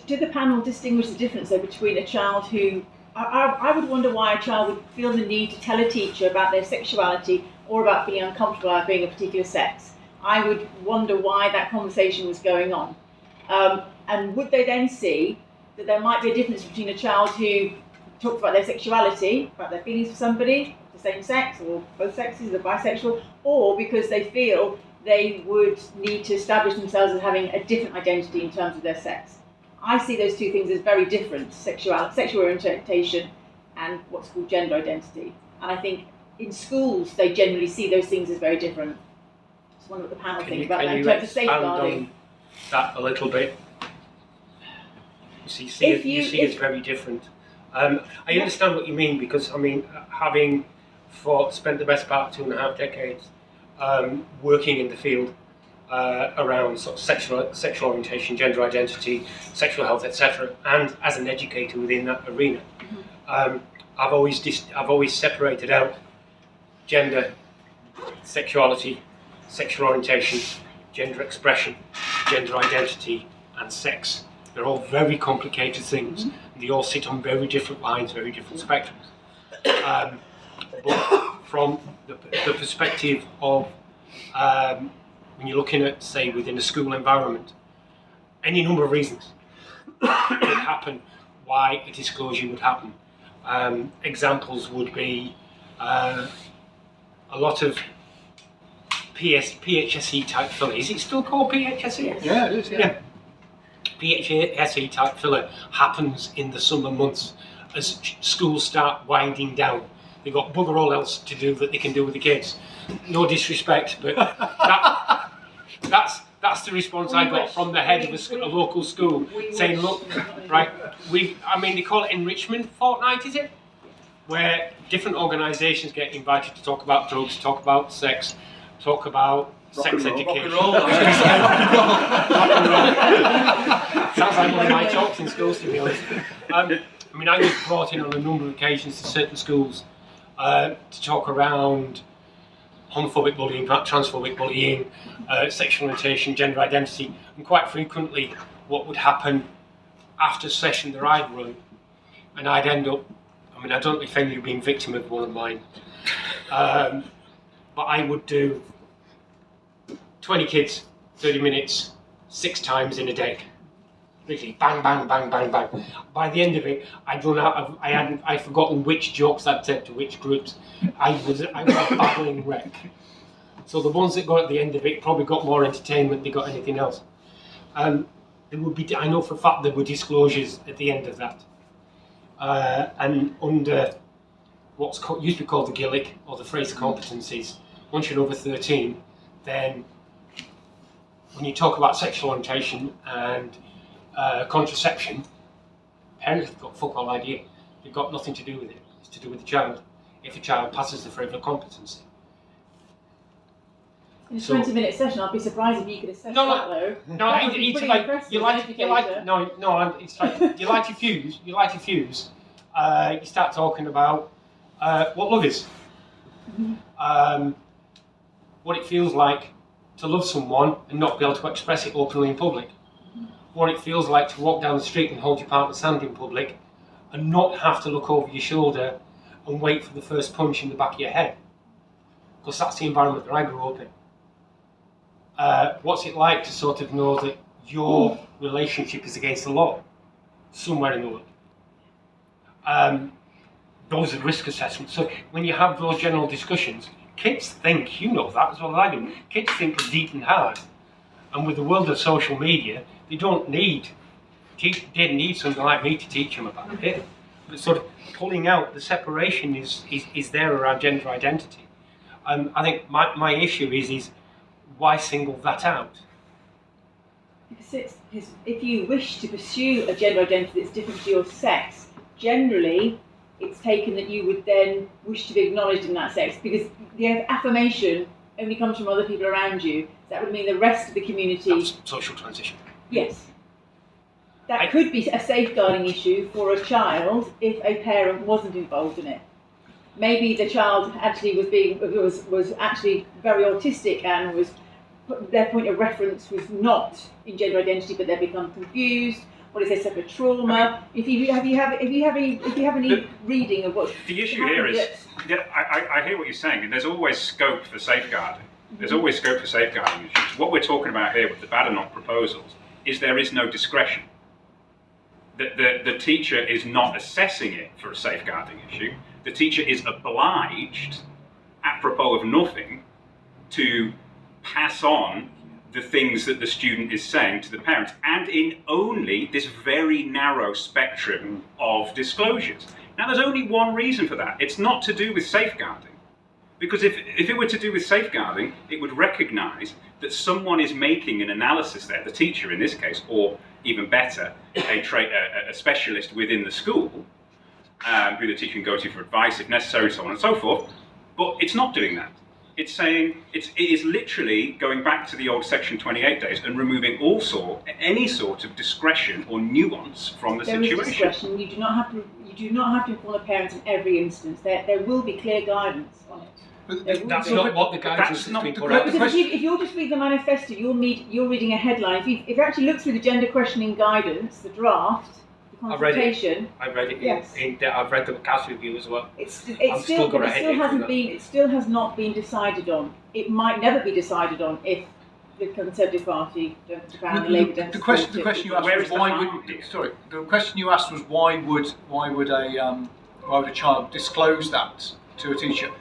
[SPEAKER 9] Do the panel distinguish the difference though between a child who, I would wonder why a child would feel the need to tell a teacher about their sexuality or about feeling uncomfortable about being a particular sex. I would wonder why that conversation was going on. And would they then see that there might be a difference between a child who talks about their sexuality, about their feelings for somebody, the same sex or both sexes, or bisexual, or because they feel they would need to establish themselves as having a different identity in terms of their sex. I see those two things as very different, sexual orientation and what's called gender identity. And I think in schools they generally see those things as very different. Just wonder what the panel think about that in terms of safeguarding.
[SPEAKER 1] That a little bit? You see it's very different. I understand what you mean because, I mean, having spent the best part of 2.5 decades working in the field around sort of sexual orientation, gender identity, sexual health, etc., and as an educator within that arena, I've always separated out gender, sexuality, sexual orientation, gender expression, gender identity, and sex. They're all very complicated things. They all sit on very different lines, very different spectrums. But from the perspective of when you're looking at, say, within a school environment, any number of reasons could happen why a disclosure would happen. Examples would be a lot of PHSE type filler. Is it still called PHSE?
[SPEAKER 3] Yeah, it is. Yeah.
[SPEAKER 1] PHSE type filler happens in the summer months as schools start winding down. They've got bugger all else to do that they can do with the kids. No disrespect, but that's the response I got from the head of a local school, saying, look, right, they call it enrichment fortnight, is it? Where different organisations get invited to talk about drugs, talk about sex, talk about sex education. Rock and roll. Sounds like one of my talks in schools, to be honest. I was brought in on a number of occasions to certain schools to talk around homophobic bullying, transphobic bullying, sexual orientation, gender identity, and quite frequently what would happen after a session that I'd run, and I'd end up, I don't defend you being victim of one of mine, but I would do 20 kids, 30 minutes, 6 times in a day. Literally, bang, bang, bang, bang, bang. By the end of it, I'd run out. I'd forgotten which jokes I'd said to which groups. I was a babbling wreck. So the ones that got at the end of it probably got more entertainment than got anything else. There would be, I know for a fact there were disclosures at the end of that, and under what's used to be called the GILIC or the Fraser competencies. Once you're over 13, then when you talk about sexual orientation and contraception, parents have got fuck all idea. They've got nothing to do with it. It's to do with the child. If a child passes the Fraser competency.
[SPEAKER 9] In a 20-minute session, I'd be surprised if you could assess that though.
[SPEAKER 1] No,
[SPEAKER 9] That would be
[SPEAKER 1] it's
[SPEAKER 9] pretty
[SPEAKER 1] like
[SPEAKER 9] impressive
[SPEAKER 1] you
[SPEAKER 9] as
[SPEAKER 1] like
[SPEAKER 9] an
[SPEAKER 1] you like
[SPEAKER 9] educator.
[SPEAKER 1] it's like you light your fuse. You start talking about what love is, what it feels like to love someone and not be able to express it openly in public. What it feels like to walk down the street and hold your partner's hand in public and not have to look over your shoulder and wait for the first punch in the back of your head. Because that's the environment that I grew up in. What's it like to sort of know that your relationship is against the law somewhere in the world? Those are risk assessments. So when you have those general discussions, kids think, you know that as well as I do, kids think deep and hard. And with the world of social media, they don't need something like me to teach them about it. But sort of pulling out the separation is there around gender identity. I think my issue is why single that out?
[SPEAKER 9] Because if you wish to pursue a gender identity that's different to your sex, generally it's taken that you would then wish to be acknowledged in that sex, because the affirmation only comes from other people around you. That would mean the rest of the community.
[SPEAKER 1] That's social transition.
[SPEAKER 9] Yes. That could be a safeguarding issue for a child if a parent wasn't involved in it. Maybe the child actually was actually very autistic and their point of reference was not in gender identity, but they've become confused. What is their separate trauma? If you have any reading of what's
[SPEAKER 7] the issue here is, I hear what you're saying, and there's always scope for safeguarding. There's always scope for safeguarding issues. What we're talking about here with the Badenoch proposals is there is no discretion. The teacher is not assessing it for a safeguarding issue. The teacher is obliged, apropos of nothing, to pass on the things that the student is saying to the parents, and in only this very narrow spectrum of disclosures. Now, there's only one reason for that. It's not to do with safeguarding. Because if it were to do with safeguarding, it would recognise that someone is making an analysis there, the teacher in this case, or even better, a specialist within the school, who the teacher can go to for advice if necessary, so on and so forth. But it's not doing that. It's saying it is literally going back to the old Section 28 days and removing any sort of discretion or nuance from the situation.
[SPEAKER 9] There is discretion. You do not have to inform the parents in every instance. There will be clear guidance on it.
[SPEAKER 3] But
[SPEAKER 1] That's not what the guidance has been put out.
[SPEAKER 9] Because if you're just reading the manifesto, you're reading a headline. If you actually look through the gender questioning guidance, the draft, the consultation,
[SPEAKER 1] I've read it.
[SPEAKER 9] Yes.
[SPEAKER 1] I've read the CAS review as well.
[SPEAKER 9] It still has not been decided on. It might never be decided on if the Conservative Party don't and the Labour don't.
[SPEAKER 3] The question you asked was why would. Sorry, the question you asked was why would a child disclose that to a teacher?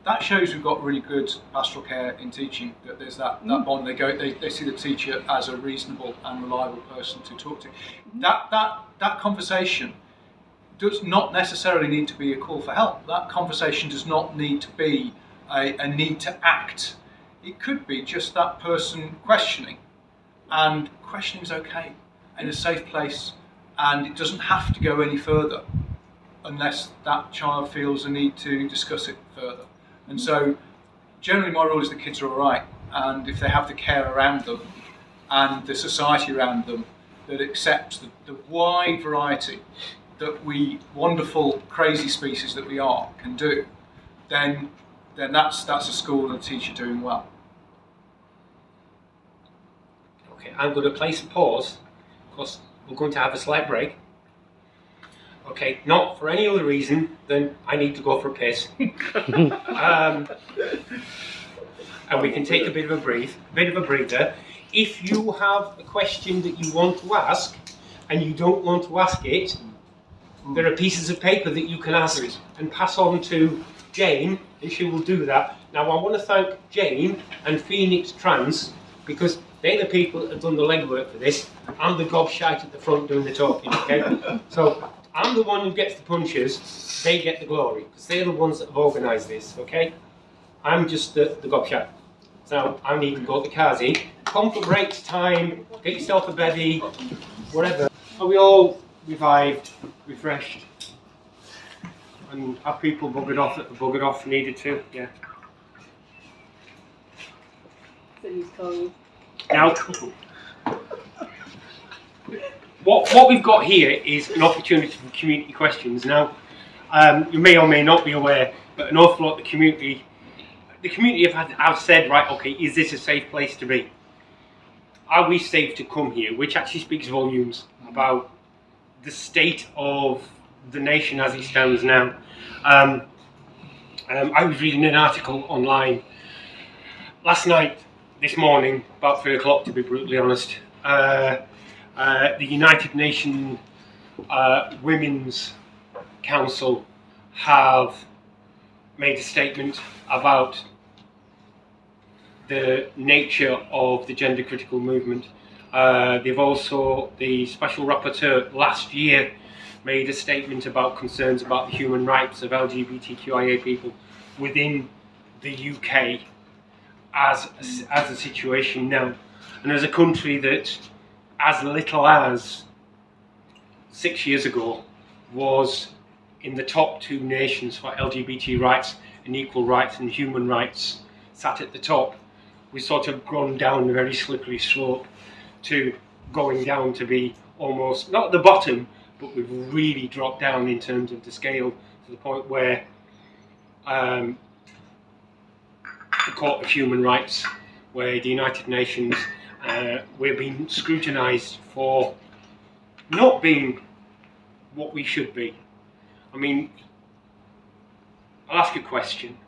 [SPEAKER 3] That shows we've got really good pastoral care in teaching, that there's that bond. They see the teacher as a reasonable and reliable person to talk to. That conversation does not necessarily need to be a call for help. That conversation does not need to be a need to act. It could be just that person questioning, and questioning is okay in a safe place, and it doesn't have to go any further unless that child feels a need to discuss it further. And so, generally my rule is the kids are all right, and if they have the care around them and the society around them that accepts the wide variety that we wonderful, crazy species that we are can do, then that's a school and a teacher doing well.
[SPEAKER 1] Okay, I'm going to place a pause because we're going to have a slight break. Okay, not for any other reason than I need to go for a piss. And we can take a bit of a breather. If you have a question that you want to ask and you don't want to ask it, there are pieces of paper that you can ask and pass on to Jane, and she will do that. Now, I want to thank Jane and Phoenix Trans, because they're the people that have done the legwork for this. I'm the gobshite at the front doing the talking, okay? So I'm the one who gets the punches, they get the glory, because they're the ones that have organised this, okay? I'm just the gobshite. So I need to go to Kazi. Come for breaks time, get yourself a bevy, whatever. Are we all revived, refreshed? And have people buggered off that buggered off needed to? Yeah.
[SPEAKER 9] So he's cold.
[SPEAKER 1] Now, what we've got here is an opportunity for community questions. Now, you may or may not be aware, but an awful lot of the community have said, right, okay, is this a safe place to be? Are we safe to come here? Which actually speaks volumes about the state of the nation as it stands now. I was reading an article online last night, this morning, about 3 o'clock to be brutally honest. The United Nations Women's Council have made a statement about the nature of the gender critical movement. They've also, the Special Rapporteur last year made a statement about concerns about the human rights of LGBTQIA people within the UK as a situation now. And as a country that as little as 6 years ago, was in the top 2 nations for LGBT rights and equal rights and human rights, sat at the top. We've sort of gone down a very slippery slope to going down to be almost, not at the bottom, but we've really dropped down in terms of the scale to the point where the Court of Human Rights, where the United Nations, we're being scrutinised for not being what we should be. I mean, I'll ask a question.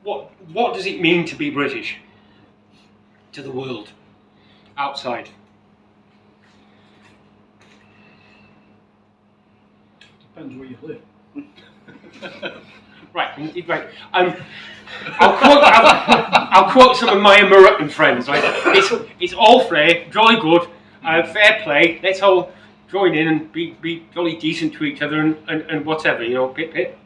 [SPEAKER 1] What does it mean to be British to the world outside?
[SPEAKER 10] Depends where you live.
[SPEAKER 1] Right. I'll quote some of my American friends. Right? It's all fair, jolly good, fair play. Let's all join in and be jolly decent to each other and whatever. Pip.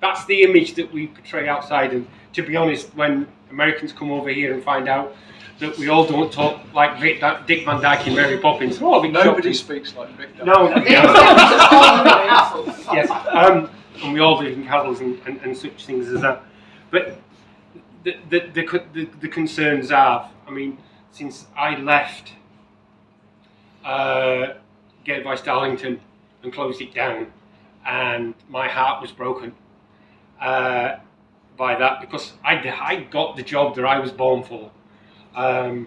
[SPEAKER 1] That's the image that we portray outside. And to be honest, when Americans come over here and find out that we all don't talk like Dick Van Dyke and Mary Poppins,
[SPEAKER 3] Nobody speaks like Vic.
[SPEAKER 1] No. Yes. And we all live in castles and such things as that. But the concerns are, I mean, since I left Gate Vice Darlington and closed it down, and my heart was broken by that, because I got the job that I was born for, and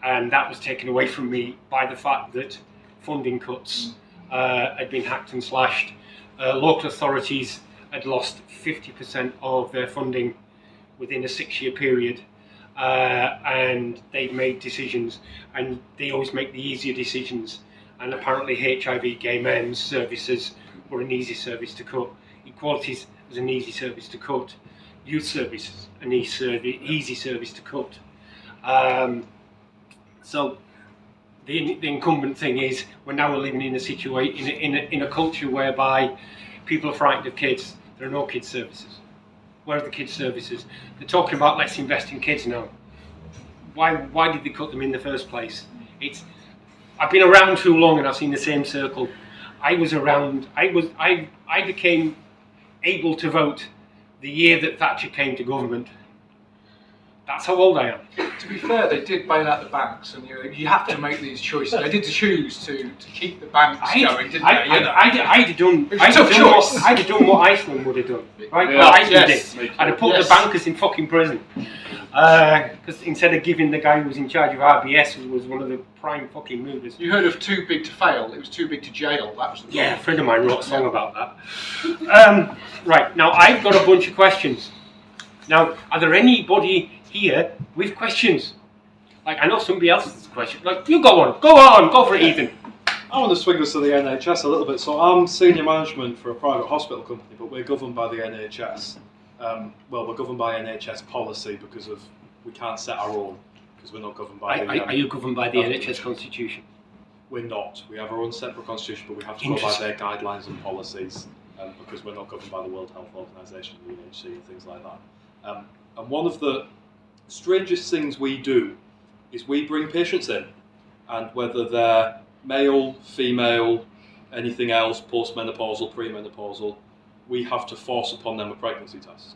[SPEAKER 1] that was taken away from me by the fact that funding cuts had been hacked and slashed. Local authorities had lost 50% of their funding within a 6-year period, and they'd made decisions, and they always make the easier decisions, and apparently HIV gay men's services were an easy service to cut, equalities was an easy service to cut, youth services an easy service to cut. So the incumbent thing is, we're now living in a situation, in a culture whereby people are frightened of kids. There are no kids services. Where are the kids services? They're talking about let's invest in kids now. Why did they cut them in the first place? I've been around too long and I've seen the same circle. I became able to vote the year that Thatcher came to government. That's how old I am.
[SPEAKER 3] To be fair, they did bail out the banks, and you have to make these choices. They did choose to keep the banks going, didn't they?
[SPEAKER 1] I'd have done what Iceland would have done. Right?
[SPEAKER 3] Yeah.
[SPEAKER 1] What Iceland
[SPEAKER 3] Yes.
[SPEAKER 1] did. I'd have put the bankers in fucking prison. Because instead of giving the guy who was in charge of RBS, who was one of the prime fucking movers.
[SPEAKER 3] You heard of too big to fail? It was too big to jail. That was the
[SPEAKER 1] Yeah, a friend of mine wrote a song about that. Right, now I've got a bunch of questions. Now, are there anybody here with questions? Like, I know somebody else's question. Like, you go for it, Ethan.
[SPEAKER 10] I want to swing us to the NHS a little bit. So I'm senior management for a private hospital company, but we're governed by the NHS. We're governed by NHS policy because we can't set our own, because we're not governed by
[SPEAKER 1] Are you governed by the NHS constitution?
[SPEAKER 10] We're not. We have our own separate constitution, but we have to go by their guidelines and policies, because we're not governed by the World Health Organization, the UNHC, and things like that. And one of the strangest things we do is we bring patients in, and whether they're male, female, anything else, postmenopausal, premenopausal, we have to force upon them a pregnancy test.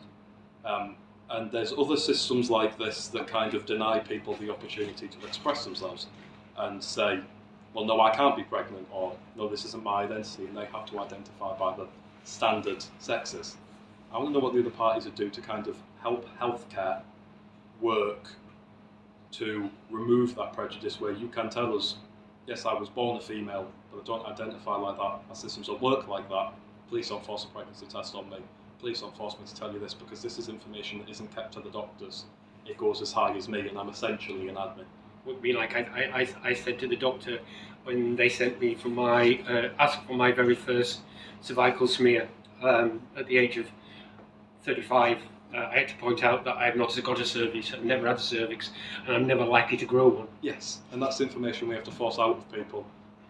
[SPEAKER 10] And there's other systems like this that kind of deny people the opportunity to express themselves and say, well, no, I can't be pregnant, or no, this isn't my identity, and they have to identify by the standard sexes. I want to know what the other parties would do to kind of help healthcare work to remove that prejudice, where you can tell us, yes, I was born a female, but I don't identify like that, our systems don't work like that. Please don't force a pregnancy test on me. Please don't force me to tell you this, because this is information that isn't kept to the doctors. It goes as high as me, and I'm essentially an admin.
[SPEAKER 1] Would be like I said to the doctor when they sent me for my asked for my very first cervical smear at the age of 35. I had to point out that I have not got a cervix, I've never had a cervix, and I'm never likely to grow one.
[SPEAKER 10] Yes, and that's information we have to force out of people.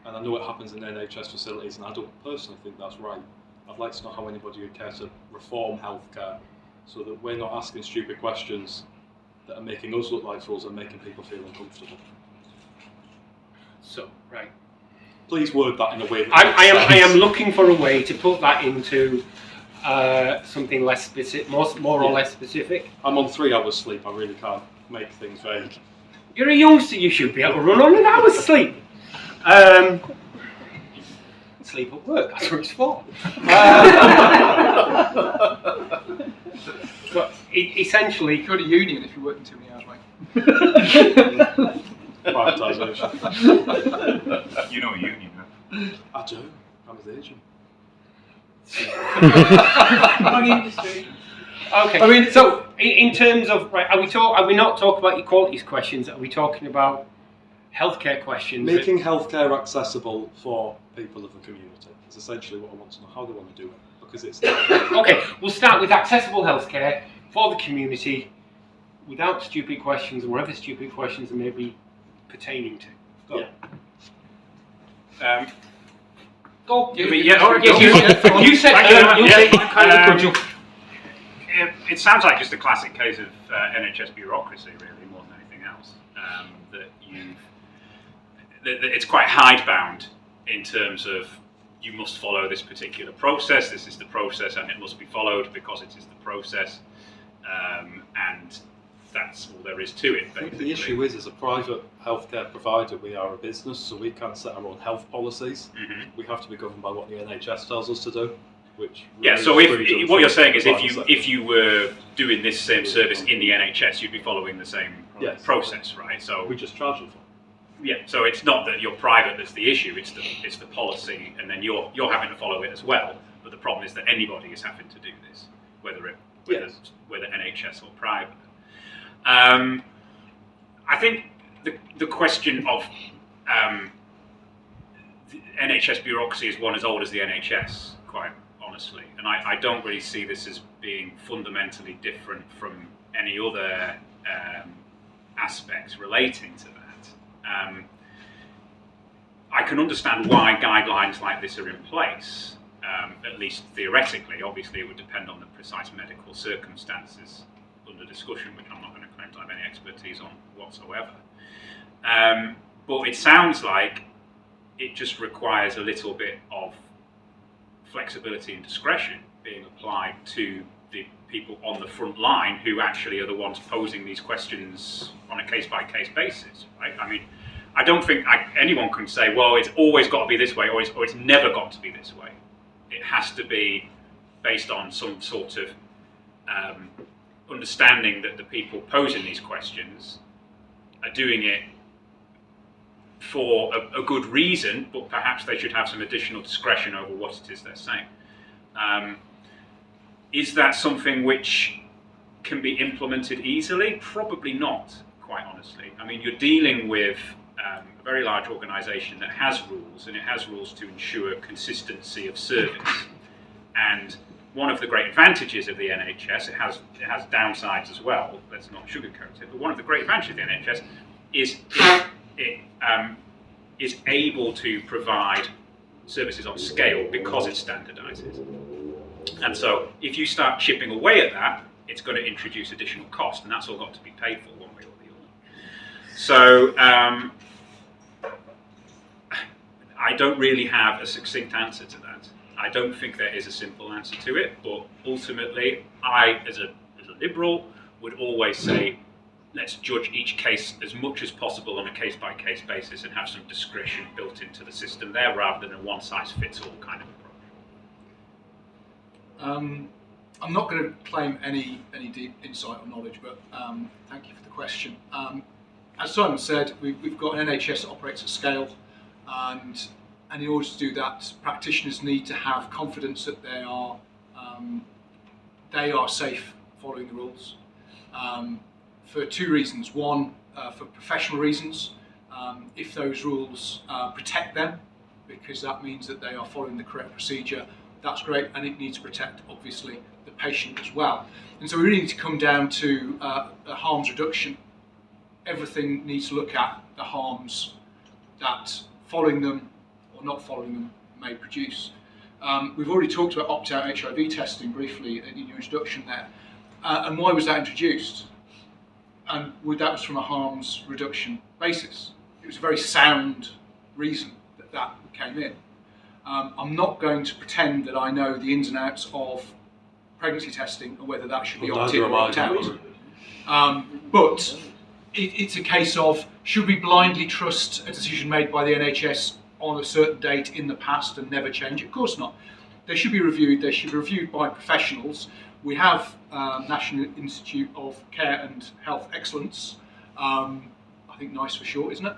[SPEAKER 10] And I know it happens in NHS facilities, and I don't personally think that's right. I'd like to know how anybody would care to reform healthcare so that we're not asking stupid questions that are making us look like fools and making people feel uncomfortable.
[SPEAKER 1] So, right.
[SPEAKER 10] Please word that in a way that
[SPEAKER 1] I am looking for a way to put that into something less specific, more or less specific.
[SPEAKER 10] I'm on 3 hours sleep. I really can't make things vague.
[SPEAKER 1] You're a youngster. You should be able to run on an hour's sleep. Sleep at work. That's what it's for. But essentially,
[SPEAKER 3] You go to union if you're working too many hours, mate.
[SPEAKER 10] Privatisation.
[SPEAKER 6] You know union, huh?
[SPEAKER 10] I do. I'm his agent.
[SPEAKER 9] On industry.
[SPEAKER 1] okay. I mean, so in terms of right, are we not talking about equalities questions? Are we talking about healthcare questions?
[SPEAKER 10] Making healthcare accessible for people of the community is essentially what I want to know, how they want to do it, because it's
[SPEAKER 1] Okay, we'll start with accessible healthcare for the community without stupid questions, and whatever stupid questions there may be pertaining to. Go.
[SPEAKER 7] Yeah.
[SPEAKER 1] Go.
[SPEAKER 7] You
[SPEAKER 1] said
[SPEAKER 7] it sounds like just a classic case of NHS bureaucracy, really, more than anything else. That it's quite hidebound in terms of you must follow this particular process. This is the process, and it must be followed because it is the process, and that's all there is to it. Basically.
[SPEAKER 10] The issue is, as a private healthcare provider, we are a business, so we can't set our own health policies.
[SPEAKER 7] Mm-hmm.
[SPEAKER 10] We have to be governed by what the NHS tells us to do. Which
[SPEAKER 7] So if what you're saying is, if you were doing this same service in the NHS, you'd be following the same process, right? So
[SPEAKER 10] we just charge them for it.
[SPEAKER 7] Yeah, so it's not that you're private that's the issue; it's the policy, and then you're having to follow it as well. But the problem is that anybody is having to do this, whether NHS or private. I think the question of the NHS bureaucracy is one as old as the NHS, quite honestly, and I don't really see this as being fundamentally different from any other aspects relating to that. I can understand why guidelines like this are in place, at least theoretically. Obviously, it would depend on the precise medical circumstances under discussion, which I'm not going to claim to have any expertise on whatsoever. But it sounds like it just requires a little bit of flexibility and discretion being applied to the people on the front line who actually are the ones posing these questions on a case-by-case basis, right? I mean, I don't think anyone can say, well, it's always got to be this way, or it's never got to be this way. It has to be based on some sort of understanding that the people posing these questions are doing it for a good reason, but perhaps they should have some additional discretion over what it is they're saying. Is that something which can be implemented easily? Probably not, quite honestly. I mean, you're dealing with a very large organisation that has rules, and it has rules to ensure consistency of service. And one of the great advantages of the NHS, it has downsides as well, let's not sugarcoat it, but one of the great advantages of the NHS is it is able to provide services on scale because it standardises. And so if you start chipping away at that, it's going to introduce additional cost, and that's all got to be paid for one way or the other. So I don't really have a succinct answer to that. I don't think there is a simple answer to it, but ultimately I, as a liberal, would always say, let's judge each case as much as possible on a case-by-case basis and have some discretion built into the system there, rather than a one-size-fits-all kind of approach.
[SPEAKER 3] I'm not going to claim any deep insight or knowledge, but thank you for the question. As Simon said, we've got an NHS that operates at scale, and in order to do that, practitioners need to have confidence that they are safe following the rules. For two reasons. One, for professional reasons, if those rules protect them, because that means that they are following the correct procedure, that's great, and it needs to protect, obviously, the patient as well. And so we really need to come down to a harms reduction. Everything needs to look at the harms that following them or not following them may produce. We've already talked about opt-out HIV testing briefly in your introduction there. And why was that introduced? And that was from a harms reduction basis. It was a very sound reason that came in. I'm not going to pretend that I know the ins and outs of pregnancy testing and whether that should be opted or opted out. But it's a case of, should we blindly trust a decision made by the NHS on a certain date in the past and never change it? Of course not. They should be reviewed. They should be reviewed by professionals. We have National Institute of Care and Health Excellence. I think NICE for short, isn't it?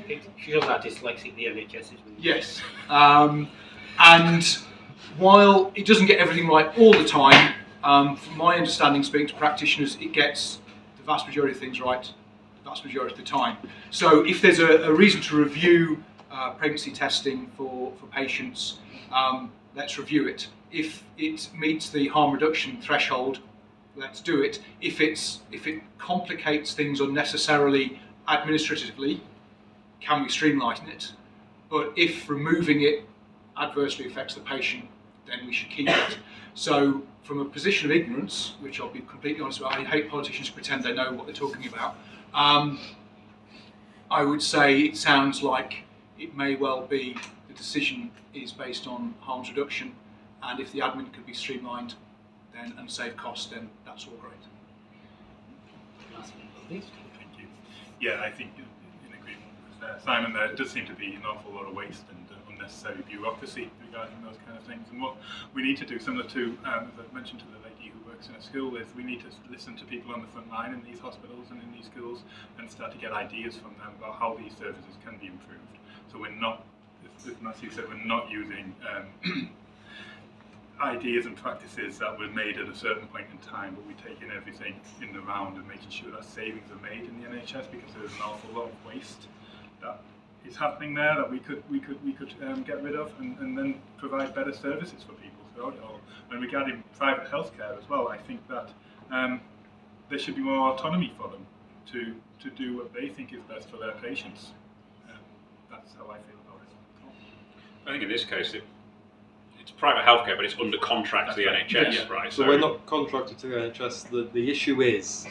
[SPEAKER 1] It shows how dyslexic the NHS is.
[SPEAKER 3] Yes. And while it doesn't get everything right all the time, from my understanding, speaking to practitioners, it gets the vast majority of things right the vast majority of the time. So if there's a reason to review pregnancy testing for patients, let's review it. If it meets the harm reduction threshold, let's do it. If it complicates things unnecessarily administratively, can we streamline it? But if removing it adversely affects the patient, then we should keep it. So from a position of ignorance, which I'll be completely honest about, I hate politicians who pretend they know what they're talking about, I would say it sounds like it may well be the decision is based on harms reduction, and if the admin could be streamlined then and save costs, then that's all great.
[SPEAKER 6] Thank you. Yeah, I think in agreement with Simon, there does seem to be an awful lot of waste and unnecessary bureaucracy regarding those kind of things. And what we need to do, similar to, as I mentioned to the lady who works in a school, is we need to listen to people on the front line in these hospitals and in these schools and start to get ideas from them about how these services can be improved. So we're not, as Matthew said, we're not using ideas and practices that were made at a certain point in time, but we're taking everything in the round and making sure that savings are made in the NHS, because there's an awful lot of waste that is happening there that we could get rid of and then provide better services for people throughout it all. And regarding private healthcare as well, I think that there should be more autonomy for them to do what they think is best for their patients. That's how I feel about it.
[SPEAKER 7] I think in this case it's private healthcare, but it's under contract to the NHS, right?
[SPEAKER 10] So we're not contracted to the NHS. The issue is,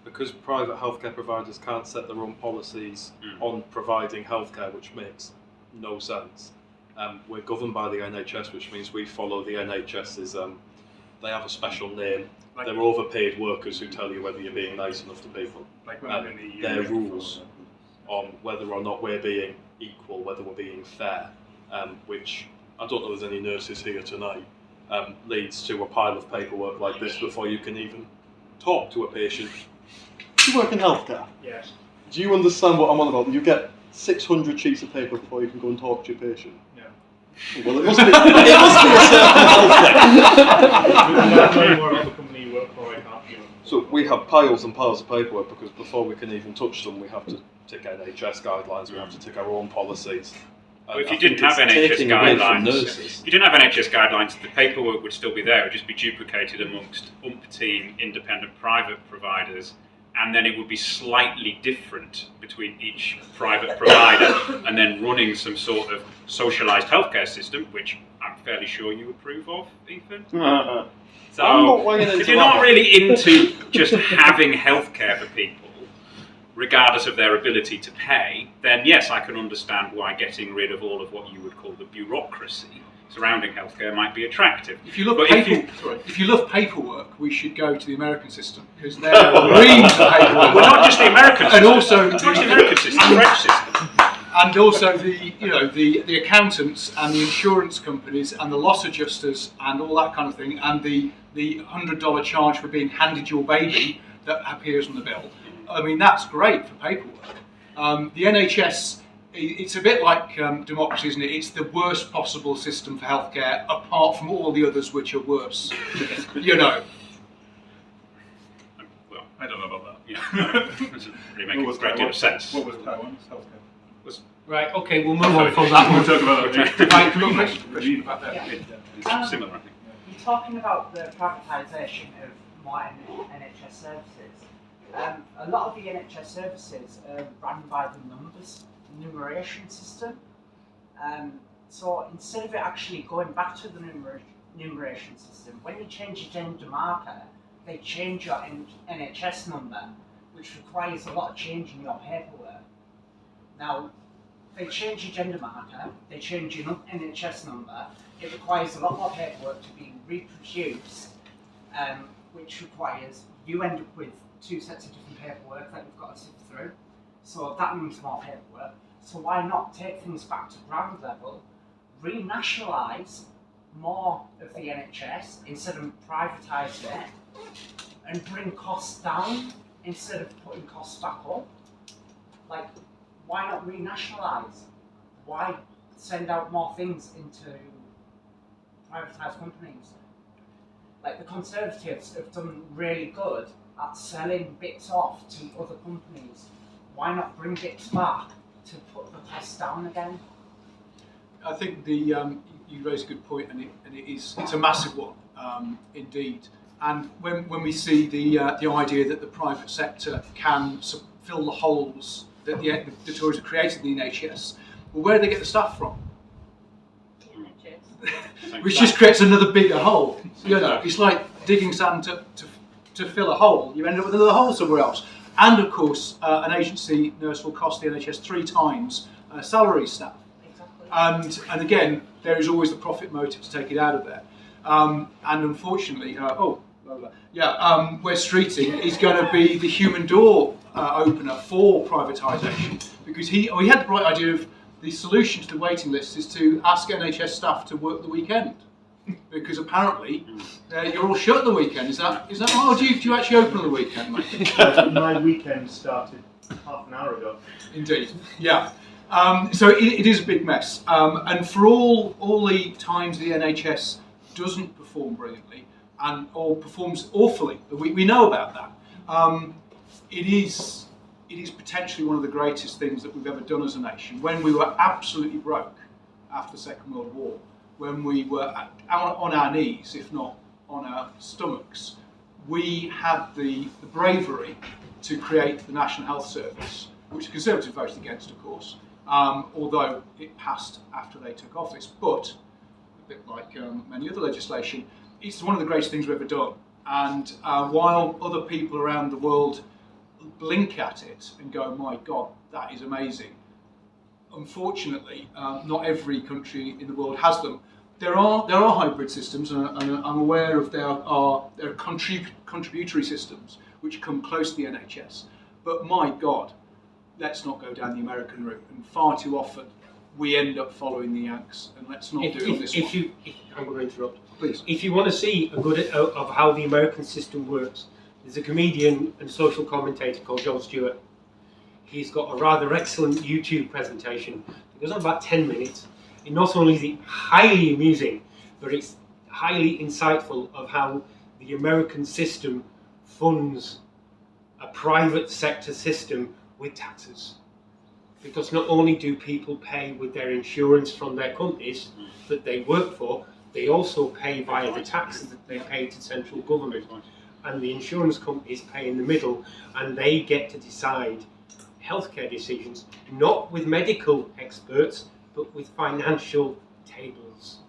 [SPEAKER 10] because private healthcare providers can't set their own policies on providing healthcare, which makes no sense. We're governed by the NHS, which means we follow the NHS's. They have a special name. They're overpaid workers who tell you whether you're being nice enough to people. Their rules on whether or not we're being equal, whether we're being fair, which I don't know if there's any nurses here tonight, leads to a pile of paperwork like this before you can even talk to a patient. You work in healthcare?
[SPEAKER 6] Yes.
[SPEAKER 10] Do you understand what I'm on about? You get 600 sheets of paper before you can go and talk to your patient.
[SPEAKER 6] Yeah.
[SPEAKER 10] Well, it must be a certain healthcare. So we have piles and piles of paperwork because before we can even touch them, we have to tick NHS guidelines. We have to tick our own policies.
[SPEAKER 7] Well, if you didn't have NHS guidelines, the paperwork would still be there. It would just be duplicated amongst umpteen independent private providers, and then it would be slightly different between each private provider, and then running some sort of socialised healthcare system, which I'm fairly sure you approve of, Ethan. So, if you're not really into just having healthcare for people, regardless of their ability to pay, then yes, I can understand why getting rid of all of what you would call the bureaucracy surrounding healthcare might be attractive.
[SPEAKER 3] If you love paperwork, we should go to the American system, because they're reams of paperwork.
[SPEAKER 7] Well, not just the American system,
[SPEAKER 3] and also
[SPEAKER 7] not just the American system, the French system.
[SPEAKER 3] And also the accountants and the insurance companies and the loss adjusters and all that kind of thing, and the $100 charge for being handed your baby that appears on the bill. I mean, that's great for paperwork. The NHS, it's a bit like democracy, isn't it? It's the worst possible system for healthcare, apart from all the others which are worse. You know.
[SPEAKER 6] Well, I don't know about that.
[SPEAKER 7] Yeah. Doesn't really make a great deal of sense.
[SPEAKER 6] What was Taiwan's healthcare?
[SPEAKER 1] Right, okay, we'll move on from that one.
[SPEAKER 6] We'll talk about that.
[SPEAKER 1] Right, come on, question about that.
[SPEAKER 7] It's similar, I think.
[SPEAKER 11] You're talking about the privatisation of more NHS services. A lot of the NHS services are run by the numeration system. So instead of it actually going back to the numeration system, when you change your gender marker, they change your NHS number, which requires a lot of change in your paperwork. Now, they change your gender marker, they change your NHS number, it requires a lot more paperwork to be reproduced, which requires you end up with 2 sets of different paperwork that you've got to sift through. So that means more paperwork. So why not take things back to ground level, renationalise more of the NHS instead of privatising it, and bring costs down instead of putting costs back up? Like, why not renationalise? Why send out more things into privatised companies? Like, the Conservatives have done really good at selling bits off to other companies. Why not bring bits back to put the costs down again?
[SPEAKER 3] I think you raise a good point, and it's a massive one indeed. And when we see the idea that the private sector can fill the holes that the Tories have created in the NHS, well, where do they get the staff from? Which just creates another bigger hole. You know, it's like digging sand to fill a hole. You end up with another hole somewhere else. And of course, an agency nurse will cost the NHS 3 times salary staff. And again, there is always the profit motive to take it out of there. And unfortunately, Wes Streeting is going to be the human door opener for privatisation, because he had the right idea of the solution to the waiting list is to ask NHS staff to work the weekend, because apparently you're all shut the weekend. Is that right? Or do you actually open on the weekend, mate?
[SPEAKER 1] My weekend started half an hour ago.
[SPEAKER 3] Indeed, yeah. So it is a big mess, and for all the times the NHS doesn't perform brilliantly or performs awfully, we know about that. It is potentially one of the greatest things that we've ever done as a nation. When we were absolutely broke after the Second World War, when we were on our knees, if not on our stomachs, we had the bravery to create the National Health Service, which the Conservatives voted against, of course, although it passed after they took office. But, a bit like many other legislation, it's one of the greatest things we've ever done. And while other people around the world blink at it and go, my God, that is amazing, unfortunately, not every country in the world has them. There are hybrid systems, and I'm aware of there are contributory systems which come close to the NHS. But my God, let's not go down the American route. And far too often, we end up following the Yanks, and let's not do it on this one.
[SPEAKER 1] I'm going to interrupt.
[SPEAKER 3] Please.
[SPEAKER 1] If you want to see a good of how the American system works, there's a comedian and social commentator called Jon Stewart. He's got a rather excellent YouTube presentation. It goes on about 10 minutes. And not only is it highly amusing, but it's highly insightful of how the American system funds a private sector system with taxes. Because not only do people pay with their insurance from their companies that they work for, they also pay via the taxes that they pay to central government. And the insurance companies pay in the middle, and they get to decide healthcare decisions, not with medical experts, but with financial tables.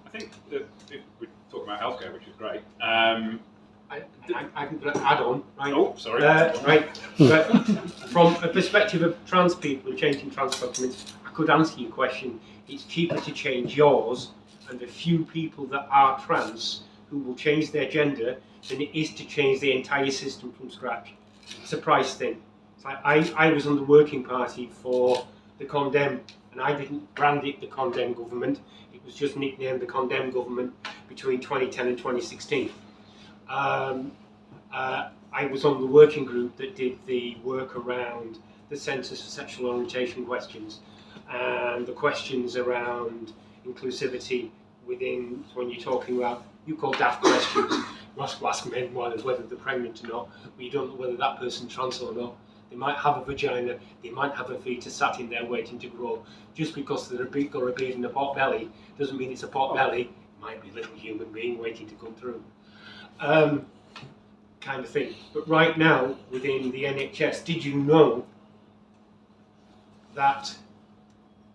[SPEAKER 7] I think that if we talk about healthcare, which is great.
[SPEAKER 1] I can add on, right?
[SPEAKER 7] Oh, sorry.
[SPEAKER 1] Right. But from a perspective of trans people and changing trans documents, I could answer your question. It's cheaper to change yours and a few people that are trans who will change their gender than it is to change the entire system from scratch. It's a price thing. It's like I was on the working party for the Condemn, and I didn't brand it the Condemn government. It was just nicknamed the Condemn government between 2010 and 2016. I was on the working group that did the work around the Census for Sexual Orientation questions and the questions around inclusivity within, when you're talking about, you call daft questions, you ask men whether they're pregnant or not, but you don't know whether that person's trans or not. They might have a vagina, they might have a fetus sat in there waiting to grow. Just because they're got a beard and a pot belly doesn't mean it's a pot belly. It might be a little human being waiting to come through. Kind of thing. But right now, within the NHS, did you know that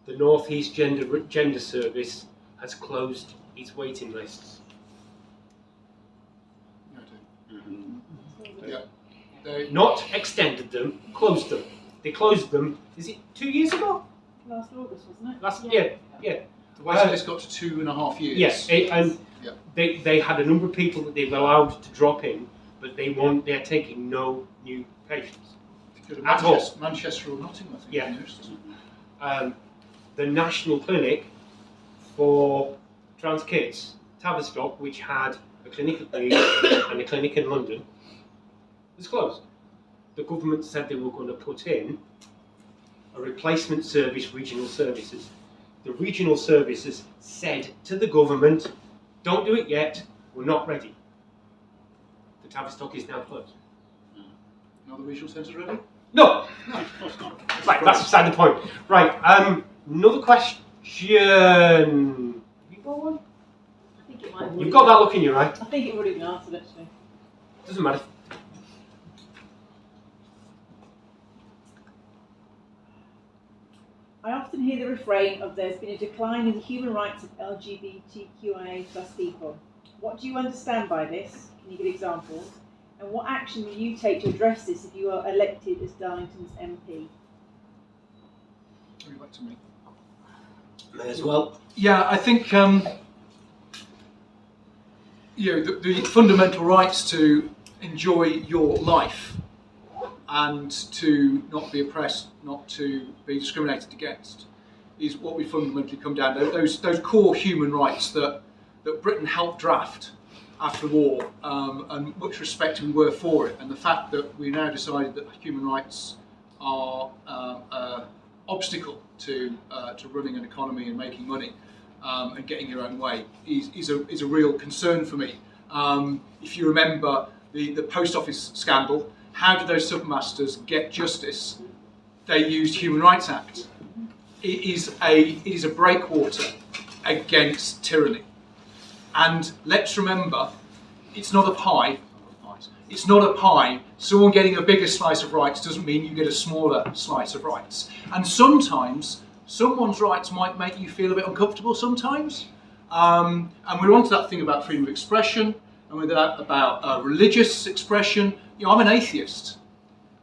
[SPEAKER 1] the North East Gender Service has closed its waiting lists?
[SPEAKER 3] Yeah.
[SPEAKER 1] Not extended them, closed them. They closed them, is it 2 years ago?
[SPEAKER 9] last August, wasn't it?
[SPEAKER 1] Yeah.
[SPEAKER 3] The waiting list got to 2.5 years.
[SPEAKER 1] Yes, and
[SPEAKER 3] Yeah.
[SPEAKER 1] they had a number of people that they've allowed to drop in, but they're taking no new patients. At all.
[SPEAKER 3] Manchester or Nottingham, I think.
[SPEAKER 1] Yeah. The National Clinic for Trans Kids, Tavistock, which had a clinic at Leeds and a clinic in London, was closed. The government said they were going to put in a replacement service, regional services. The regional services said to the government, don't do it yet, we're not ready. The Tavistock is now closed.
[SPEAKER 3] Now the regional centres ready?
[SPEAKER 1] No! Right, that's beside the point. Right, another question. Have you got one?
[SPEAKER 9] I think it might have
[SPEAKER 1] You've got that look in your eye.
[SPEAKER 9] I think it would have been answered actually.
[SPEAKER 1] Doesn't matter.
[SPEAKER 9] I often hear the refrain of there's been a decline in the human rights of LGBTQIA plus people. What do you understand by this? Can you give examples? And what action will you take to address this if you are elected as Darlington's MP?
[SPEAKER 3] Back to me.
[SPEAKER 1] May as well.
[SPEAKER 3] Yeah, I think the fundamental rights to enjoy your life and to not be oppressed, not to be discriminated against, is what we fundamentally come down to. Those core human rights that Britain helped draft after the war, and much respect we were for it, and the fact that we now decided that human rights are obstacle to running an economy and making money and getting your own way is a real concern for me. If you remember the post office scandal, how did those submasters get justice? They used Human Rights Act. It is a breakwater against tyranny. And let's remember, it's not a pie. It's not a pie. Someone getting a bigger slice of rights doesn't mean you get a smaller slice of rights. And sometimes, someone's rights might make you feel a bit uncomfortable sometimes. And we're on to that thing about freedom of expression, and with that about religious expression. I'm an atheist.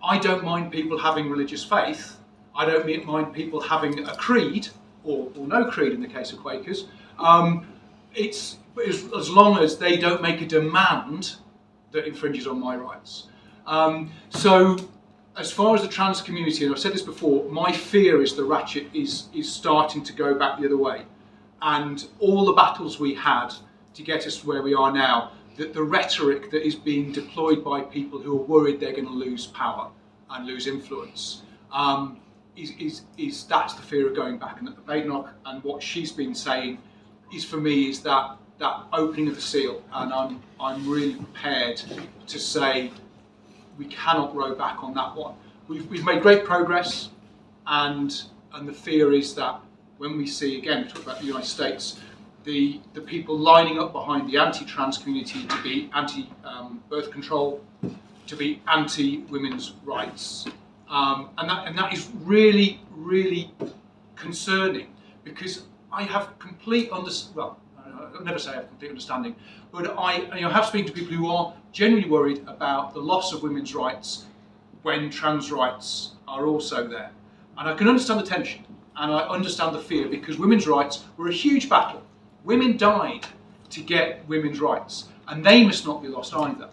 [SPEAKER 3] I don't mind people having religious faith. I don't mind people having a creed, or no creed in the case of Quakers. It's as long as they don't make a demand that infringes on my rights. So as far as the trans community, and I've said this before, my fear is the ratchet is starting to go back the other way. And all the battles we had to get us to where we are now, that the rhetoric that is being deployed by people who are worried they're going to lose power and lose influence, that's the fear of going back. And that the Badenoch and what she's been saying is, for me, is that opening of the seal, and I'm really prepared to say we cannot row back on that one. We've made great progress, and the fear is that when we see, again, we talk about the United States, the people lining up behind the anti-trans community to be anti-birth control, to be anti-women's rights, and that is really, really concerning, because I have complete I'll never say I have complete understanding, but I have spoken to people who are genuinely worried about the loss of women's rights when trans rights are also there. And I can understand the tension, and I understand the fear, because women's rights were a huge battle. Women died to get women's rights, and they must not be lost either.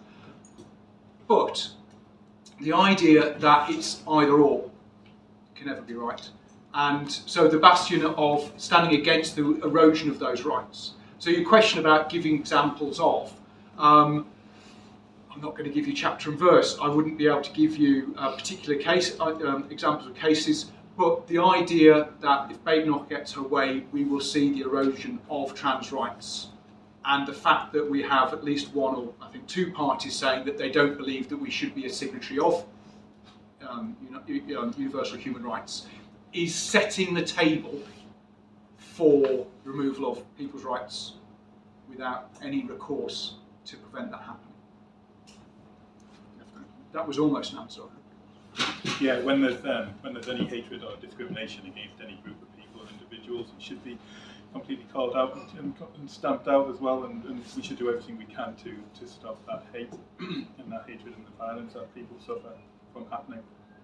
[SPEAKER 3] But the idea that it's either or can never be right. And so the bastion of standing against the erosion of those rights. So your question about giving examples of, I'm not going to give you chapter and verse. I wouldn't be able to give you particular case examples of cases, but the idea that if Badenoch gets her way, we will see the erosion of trans rights. And the fact that we have at least one, or I think two parties saying that they don't believe that we should be a signatory of universal human rights, is setting the table for removal of people's rights without any recourse to prevent that happening. That was almost an answer.
[SPEAKER 6] Yeah, when there's any hatred or discrimination against any group of people or individuals, it should be completely called out and stamped out as well, and we should do everything we can to stop that hate and that hatred and the violence that people suffer from happening.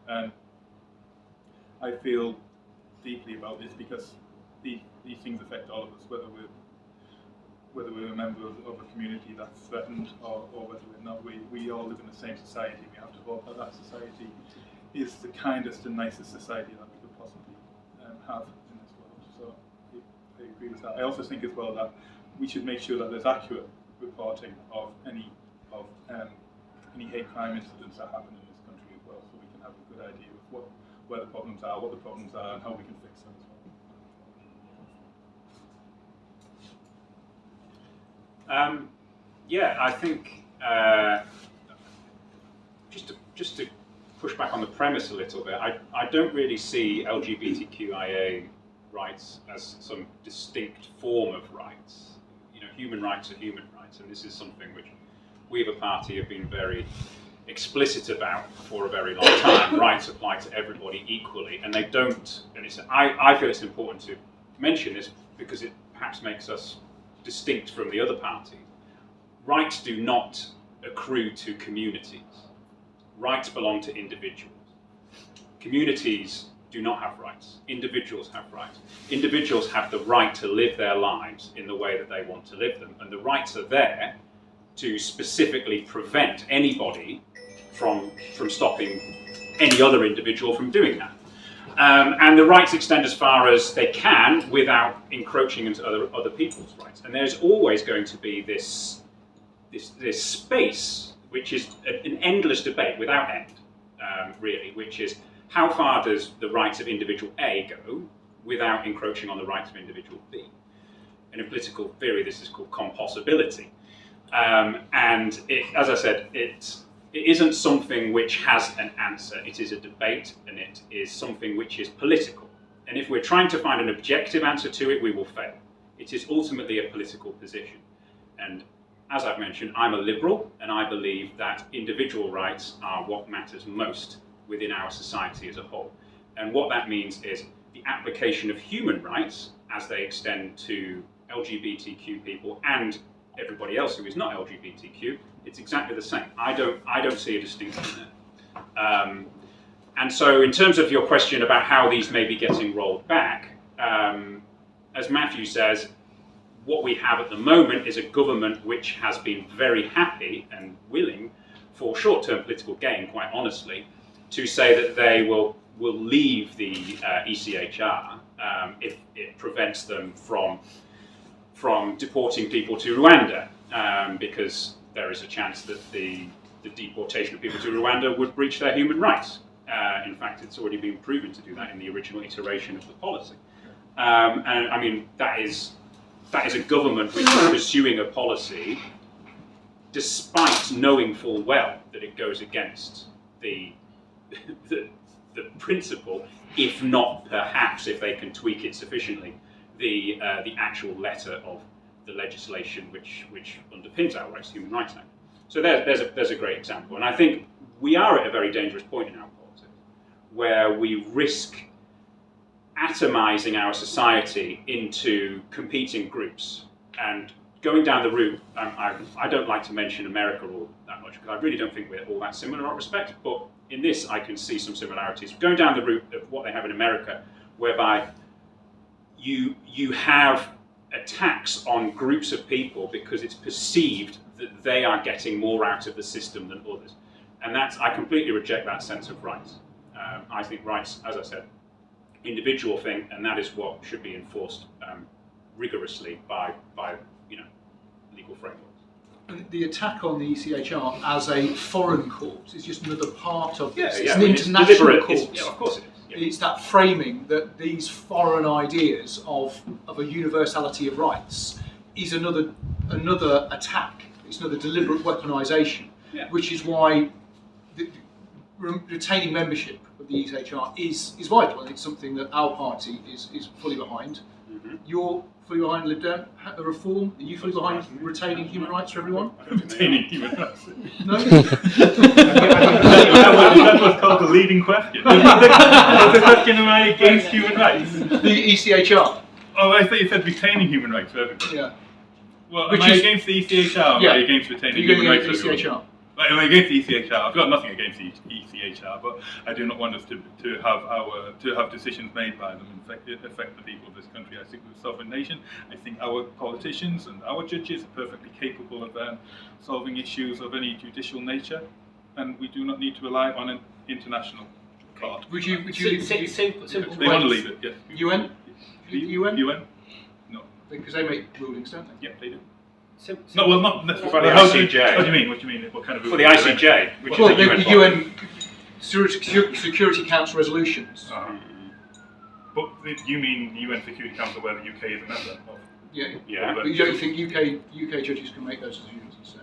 [SPEAKER 6] And I feel deeply about this, because these things affect all of us, whether we're a member of a community that's threatened or whether we're not. We all live in the same society. We have to hope that that society is the kindest and nicest society that we could possibly have in this world. So I agree with that. I also think as well that we should make sure that there's accurate reporting of any hate crime incidents that happen in this country as well, so we can have a good idea of where the problems are, what the problems are, and how we can fix them as well.
[SPEAKER 7] Yeah, I think just to push back on the premise a little bit, I don't really see LGBTQIA rights as some distinct form of rights. You know, human rights are human rights, and this is something which we as a party have been very explicit about for a very long time. Rights apply to everybody equally, and they don't. And I feel it's important to mention this because it perhaps makes us distinct from the other parties. Rights do not accrue to communities. Rights belong to individuals. Communities do not have rights. Individuals have rights. Individuals have the right to live their lives in the way that they want to live them, and the rights are there to specifically prevent anybody from stopping any other individual from doing that. And the rights extend as far as they can without encroaching into other people's rights. And there's always going to be this space, which is an endless debate without end, really, which is how far does the rights of individual A go without encroaching on the rights of individual B? And in political theory, this is called compossibility. And as I said, it isn't something which has an answer. It is a debate, and it is something which is political. And if we're trying to find an objective answer to it, we will fail. It is ultimately a political position. And as I've mentioned, I'm a liberal, and I believe that individual rights are what matters most within our society as a whole. And what that means is the application of human rights as they extend to LGBTQ people and everybody else who is not LGBTQ, it's exactly the same. I don't see a distinction there. And so in terms of your question about how these may be getting rolled back, as Matthew says, what we have at the moment is a government which has been very happy and willing, for short-term political gain, quite honestly, to say that they will leave the ECHR if it prevents them from deporting people to Rwanda, because there is a chance that the deportation of people to Rwanda would breach their human rights. In fact, it's already been proven to do that in the original iteration of the policy. And I mean, that is a government which is pursuing a policy despite knowing full well that it goes against the principle, if not perhaps, if they can tweak it sufficiently, the actual letter of the legislation which underpins our rights, Human Rights Act. So there's a great example, and I think we are at a very dangerous point in our politics, where we risk atomizing our society into competing groups and going down the route. I don't like to mention America all that much because I really don't think we're all that similar in that respect, but in this I can see some similarities. Going down the route of what they have in America, whereby you have attacks on groups of people because it's perceived that they are getting more out of the system than others. And I completely reject that sense of rights. I think rights, as I said, individual thing, and that is what should be enforced rigorously by legal frameworks.
[SPEAKER 3] And the attack on the ECHR as a foreign court is just another part of this.
[SPEAKER 7] Yeah,
[SPEAKER 3] it's an international court.
[SPEAKER 7] Yeah, of course it is. Yeah.
[SPEAKER 3] It's that framing that these foreign ideas of a universality of rights is another attack. It's another deliberate weaponisation, which is why retaining membership of the ECHR is vital, and it's something that our party is fully behind. Mm-hmm. You're fully behind Lib Dem a reform. Are you fully behind retaining human rights for everyone?
[SPEAKER 6] Retaining human rights.
[SPEAKER 3] No.
[SPEAKER 6] That was called the leading question. Was the question, am I against human rights?
[SPEAKER 3] The ECHR.
[SPEAKER 6] Oh, I thought you said retaining human rights for everybody.
[SPEAKER 3] Yeah.
[SPEAKER 6] Well, am I against the ECHR or am I against retaining human rights for everyone?
[SPEAKER 3] ECHR.
[SPEAKER 6] I'm against ECHR. I've got nothing against ECHR, but I do not want us to have decisions made by them affect the people of this country. I think we're a sovereign nation. I think our politicians and our judges are perfectly capable of solving issues of any judicial nature, and we do not need to rely on an international court.
[SPEAKER 3] Would you
[SPEAKER 1] simple
[SPEAKER 6] They want to leave it, yes.
[SPEAKER 3] UN? UN?
[SPEAKER 6] UN? No.
[SPEAKER 3] Because they make rulings, don't they?
[SPEAKER 6] Yeah, they do.
[SPEAKER 1] simple.
[SPEAKER 6] No, well, not necessarily.
[SPEAKER 7] For the
[SPEAKER 6] What do
[SPEAKER 7] ICJ.
[SPEAKER 6] you mean? What do you mean? What kind of
[SPEAKER 7] For the
[SPEAKER 6] ruling?
[SPEAKER 7] ICJ, which
[SPEAKER 3] Well,
[SPEAKER 7] is a
[SPEAKER 3] the
[SPEAKER 7] UN
[SPEAKER 3] UN Security Council resolutions.
[SPEAKER 6] But you mean the UN Security Council where the UK is a member of?
[SPEAKER 3] Yeah.
[SPEAKER 7] Yeah.
[SPEAKER 3] But you don't think UK judges can make those decisions instead?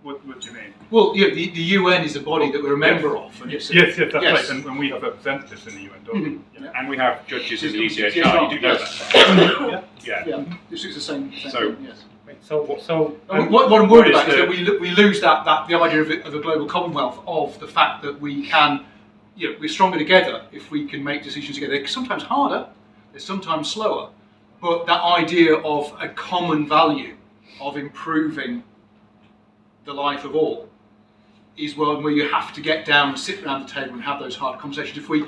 [SPEAKER 6] What do you mean?
[SPEAKER 3] Well, yeah, the UN is a body that we're a member of. And
[SPEAKER 6] Yes,
[SPEAKER 3] it's
[SPEAKER 6] that's right. And we have representatives in the UN, don't we?
[SPEAKER 3] Yeah.
[SPEAKER 7] And we have judges in the
[SPEAKER 3] Yes.
[SPEAKER 7] ECHR, you do know that.
[SPEAKER 6] Yeah.
[SPEAKER 3] Yeah, this is the same
[SPEAKER 7] So-
[SPEAKER 3] thing, yes.
[SPEAKER 1] So
[SPEAKER 3] What I'm worried about is
[SPEAKER 7] the-
[SPEAKER 3] that we lose that the idea of a global commonwealth, of the fact that we can, we're stronger together if we can make decisions together. They're sometimes harder, they're sometimes slower, but that idea of a common value of improving the life of all is one where you have to get down and sit around the table and have those hard conversations. If we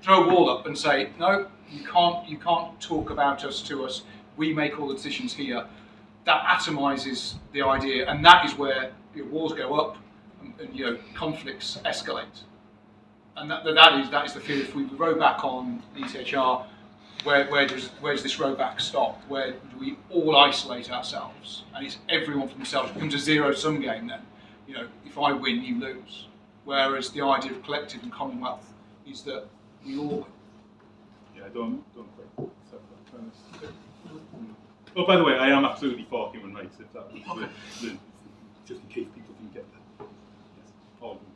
[SPEAKER 3] throw a wall up and say, no, you can't talk about us to us, we make all the decisions here, that atomizes the idea, and that is where wars go up and conflicts escalate. And that is the fear. If we row back on ECHR, where does this row back stop? Where do we all isolate ourselves? And it's everyone for themselves. It becomes a zero-sum game then. If I win, you lose. Whereas the idea of collective and commonwealth is that we all win.
[SPEAKER 6] Yeah, don't quite accept that premise. Oh, by the way, I am absolutely for human rights, if that was just in case people didn't get that. Yes, all of them.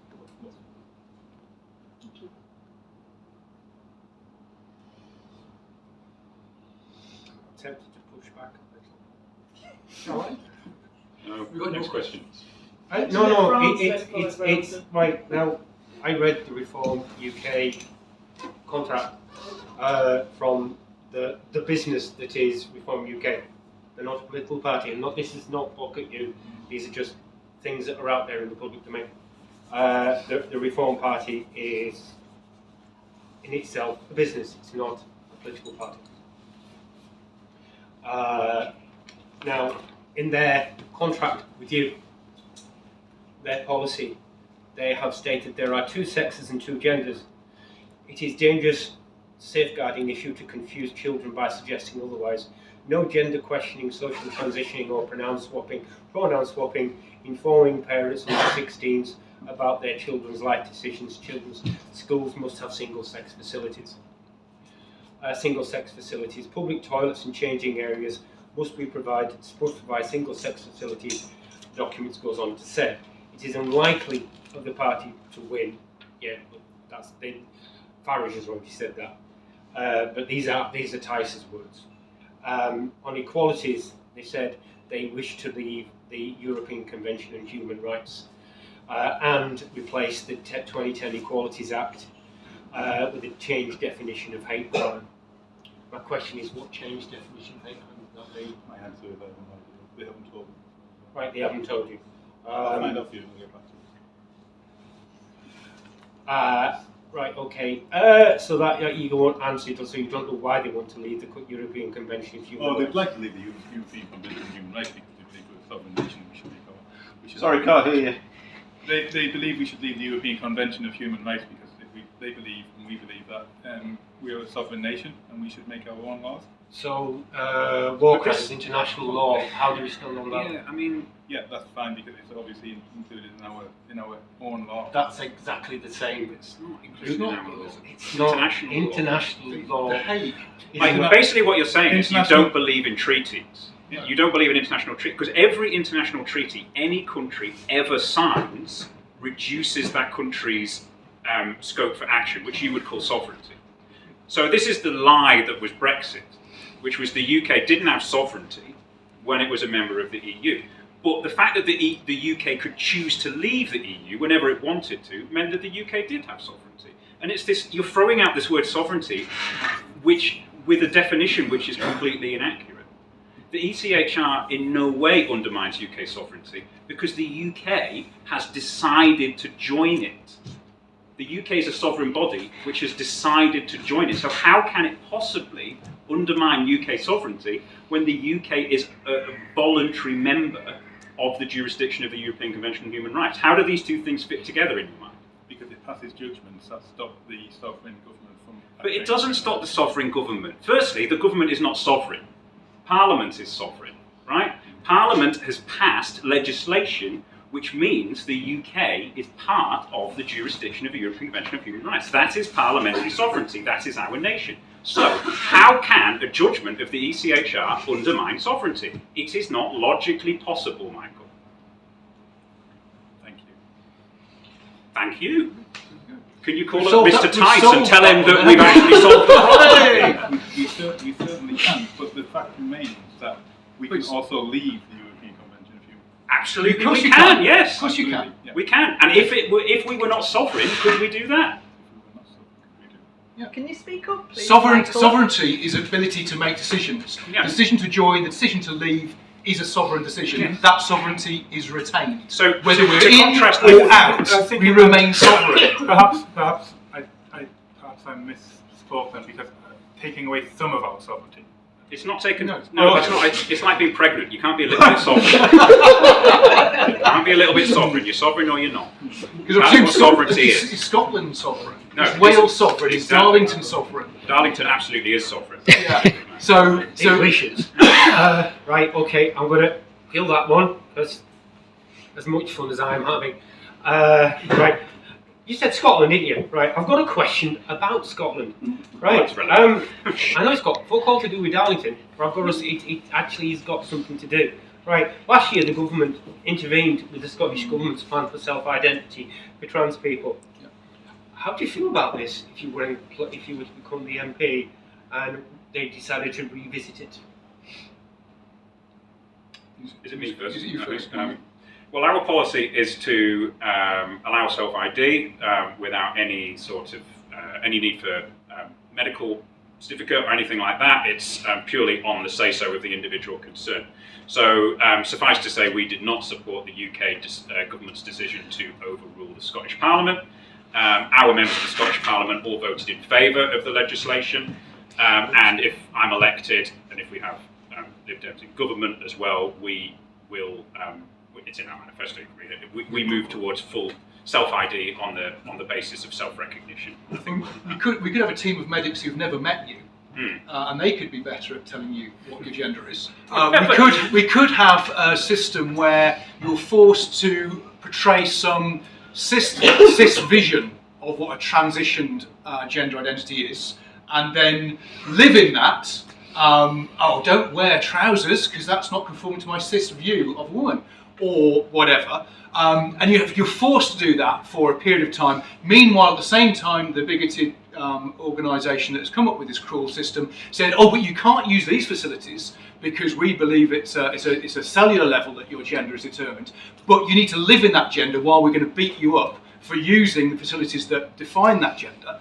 [SPEAKER 1] tempted to push back a
[SPEAKER 3] All right.
[SPEAKER 7] We've got next questions.
[SPEAKER 1] No, it's right now. I read the Reform UK contract from the business that is Reform UK. They're not a political party, and this is not pocket you. These are just things that are out there in the public domain. The Reform Party is in itself a business. It's not a political party. Now, in their contract with you, their policy, they have stated there are 2 sexes and 2 genders. It is dangerous safeguarding issue to confuse children by suggesting otherwise. No gender questioning, social transitioning or pronoun swapping, informing parents under 16s about their children's life decisions. Children's schools must have single-sex facilities. Single-sex facilities. Public toilets and changing areas must provide single-sex facilities. Documents goes on to say. It is unlikely of the party to win. Yeah, but Farage has already said that. But these are Tice's words. On equalities, they said they wish to leave the European Convention on Human Rights and replace the 2010 Equalities Act with a changed definition of hate crime. My question is, what changed definition of hate crime would that be?
[SPEAKER 6] My answer is they haven't told me.
[SPEAKER 1] Right, they haven't told you.
[SPEAKER 6] I'll find out for you and get back to you.
[SPEAKER 1] Right, okay. So that you won't answer it, so you don't know why they want to leave the European Convention of Human Rights.
[SPEAKER 6] They'd like to leave the European Convention on Human Rights because they believe we're a sovereign nation and we should make our.
[SPEAKER 12] Sorry, can't hear you.
[SPEAKER 6] They believe we should leave the European Convention of Human Rights because they believe, and we believe, that we are a sovereign nation and we should make our own laws.
[SPEAKER 1] So, war crimes, international law, how do we stand on that?
[SPEAKER 7] Yeah, I mean,
[SPEAKER 6] yeah, that's fine because it's obviously included in our own law.
[SPEAKER 1] That's exactly the same.
[SPEAKER 7] it's not included in our law.
[SPEAKER 1] It's not
[SPEAKER 7] International
[SPEAKER 1] law.
[SPEAKER 3] The Hague.
[SPEAKER 7] Like, basically what you're saying is you
[SPEAKER 6] International-
[SPEAKER 7] don't believe in treaties.
[SPEAKER 6] Yeah.
[SPEAKER 7] You don't believe in international treaties, because every international treaty any country ever signs reduces that country's scope for action, which you would call sovereignty. So this is the lie that was Brexit, which was the UK didn't have sovereignty when it was a member of the EU. But the fact that the UK could choose to leave the EU whenever it wanted to meant that the UK did have sovereignty. And it's this, you're throwing out this word sovereignty, which with a definition which is completely inaccurate. The ECHR in no way undermines UK sovereignty because the UK has decided to join it. The UK is a sovereign body which has decided to join it. So how can it possibly undermine UK sovereignty when the UK is a voluntary member of the jurisdiction of the European Convention on Human Rights? How do these two things fit together in your mind?
[SPEAKER 6] Because it passes judgments that stop the sovereign government from...
[SPEAKER 7] But it doesn't stop the sovereign government. Firstly, the government is not sovereign. Parliament is sovereign, right? Parliament has passed legislation which means the UK is part of the jurisdiction of the European Convention of Human Rights. That is parliamentary sovereignty. That is our nation. So, how can a judgment of the ECHR undermine sovereignty? It is not logically possible, Michael.
[SPEAKER 6] Thank you.
[SPEAKER 7] Thank you. Can you call
[SPEAKER 3] We've
[SPEAKER 7] up
[SPEAKER 3] solved
[SPEAKER 7] Mr.
[SPEAKER 3] that- we've
[SPEAKER 7] Tice
[SPEAKER 3] solved
[SPEAKER 7] and tell
[SPEAKER 3] that
[SPEAKER 7] him that
[SPEAKER 3] one.
[SPEAKER 7] we've actually solved the problem?
[SPEAKER 6] You certainly can, but the fact remains that we can also leave the European Convention of Human Rights.
[SPEAKER 7] Absolutely,
[SPEAKER 3] Of course
[SPEAKER 7] we
[SPEAKER 3] you
[SPEAKER 7] can,
[SPEAKER 3] can.
[SPEAKER 7] yes.
[SPEAKER 3] Of course you can.
[SPEAKER 6] Yeah.
[SPEAKER 7] We can. And if we were not sovereign, could we do that?
[SPEAKER 5] Can you speak up, please?
[SPEAKER 3] Sovereignty is ability to make decisions.
[SPEAKER 7] Yeah.
[SPEAKER 3] The decision to join, the decision to leave is a sovereign decision.
[SPEAKER 7] Yes.
[SPEAKER 3] That sovereignty is retained.
[SPEAKER 7] So,
[SPEAKER 3] Whether we're
[SPEAKER 7] to
[SPEAKER 3] in
[SPEAKER 7] contrast
[SPEAKER 3] or
[SPEAKER 7] with-
[SPEAKER 3] out,
[SPEAKER 6] I think
[SPEAKER 3] we
[SPEAKER 6] about-
[SPEAKER 3] remain sovereign.
[SPEAKER 6] Perhaps I misspoke then, because taking away some of our sovereignty.
[SPEAKER 7] It's not taken.
[SPEAKER 3] No.
[SPEAKER 7] No, that's not. It's like being pregnant. You can't be a little bit sovereign. You can't be a little bit sovereign. You're sovereign or you're not.
[SPEAKER 3] Because I
[SPEAKER 7] That's
[SPEAKER 3] presume
[SPEAKER 7] what sovereignty
[SPEAKER 3] is
[SPEAKER 7] is.
[SPEAKER 3] Scotland sovereign?
[SPEAKER 7] No,
[SPEAKER 3] is Wales
[SPEAKER 7] it's-
[SPEAKER 3] sovereign? Is
[SPEAKER 7] exactly.
[SPEAKER 3] Darlington sovereign?
[SPEAKER 7] Darlington absolutely is sovereign.
[SPEAKER 3] Yeah. So
[SPEAKER 1] wishes. Right, okay, I'm going to kill that one because as much fun as I'm having. Right, you said Scotland, didn't you? Right, I've got a question about Scotland. Right,
[SPEAKER 7] That's relevant.
[SPEAKER 1] I know it's got fuck all to do with Darlington, but I've got it actually has got something to do. Right, last year the government intervened with the Scottish Government's plan for self-identity for trans people.
[SPEAKER 3] Yeah.
[SPEAKER 1] How do you feel about this if you were to become the MP and they decided to revisit it?
[SPEAKER 7] Is it me first?
[SPEAKER 3] Is it you first?
[SPEAKER 7] Well, our policy is to allow self-ID without any sort of any need for medical certificate or anything like that. It's purely on the say-so of the individual concerned. So suffice to say, we did not support the UK government's decision to overrule the Scottish Parliament. Our members of the Scottish Parliament all voted in favour of the legislation, and if I'm elected, and if we have Lib Dems in government as well, we will. It's in our manifesto. We move towards full self-ID on the basis of self-recognition.
[SPEAKER 3] I think we could have a team of medics who've never met you, and they could be better at telling you what your gender is. We could have a system where you're forced to portray some cis vision of what a transitioned gender identity is, and then live in that. Don't wear trousers because that's not conforming to my cis view of a woman, or whatever. And you're forced to do that for a period of time. Meanwhile, at the same time, the bigoted organisation that has come up with this cruel system said, "Oh, but you can't use these facilities because we believe it's a cellular level that your gender is determined. But you need to live in that gender while we're going to beat you up for using the facilities that define that gender."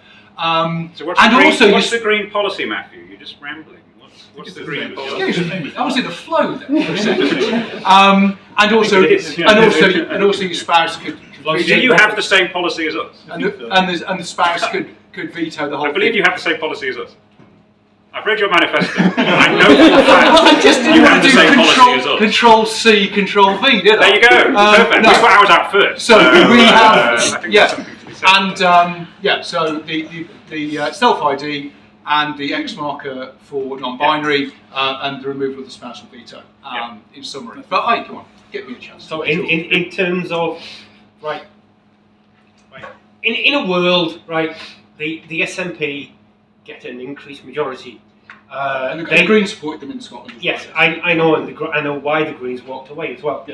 [SPEAKER 7] So what's the green policy, Matthew? You're just rambling. What's the green policy?
[SPEAKER 3] I was in a flow there for a second. And also your spouse could
[SPEAKER 7] Do you have the same policy as us?
[SPEAKER 3] and the spouse could veto the whole
[SPEAKER 7] I believe
[SPEAKER 3] thing.
[SPEAKER 7] you have the same policy as us. I've read your manifesto. I know for a fact
[SPEAKER 3] I just
[SPEAKER 7] you
[SPEAKER 3] didn't
[SPEAKER 7] have
[SPEAKER 3] want
[SPEAKER 7] the
[SPEAKER 3] to
[SPEAKER 7] same
[SPEAKER 3] do
[SPEAKER 7] policy as us.
[SPEAKER 3] Control C, Control V, did I?
[SPEAKER 7] There you go. Perfect.
[SPEAKER 3] no.
[SPEAKER 7] That's what I was at first.
[SPEAKER 3] So we have,
[SPEAKER 7] I think there's something to be said.
[SPEAKER 3] and so the self-ID and the X marker for non-binary and the removal of the spousal veto. In summary, but come on, give me a chance.
[SPEAKER 1] So in terms of in a world the SNP get an increased majority.
[SPEAKER 3] And the Greens supported them in Scotland.
[SPEAKER 1] Yes, I know, and I know why the Greens walked away as well.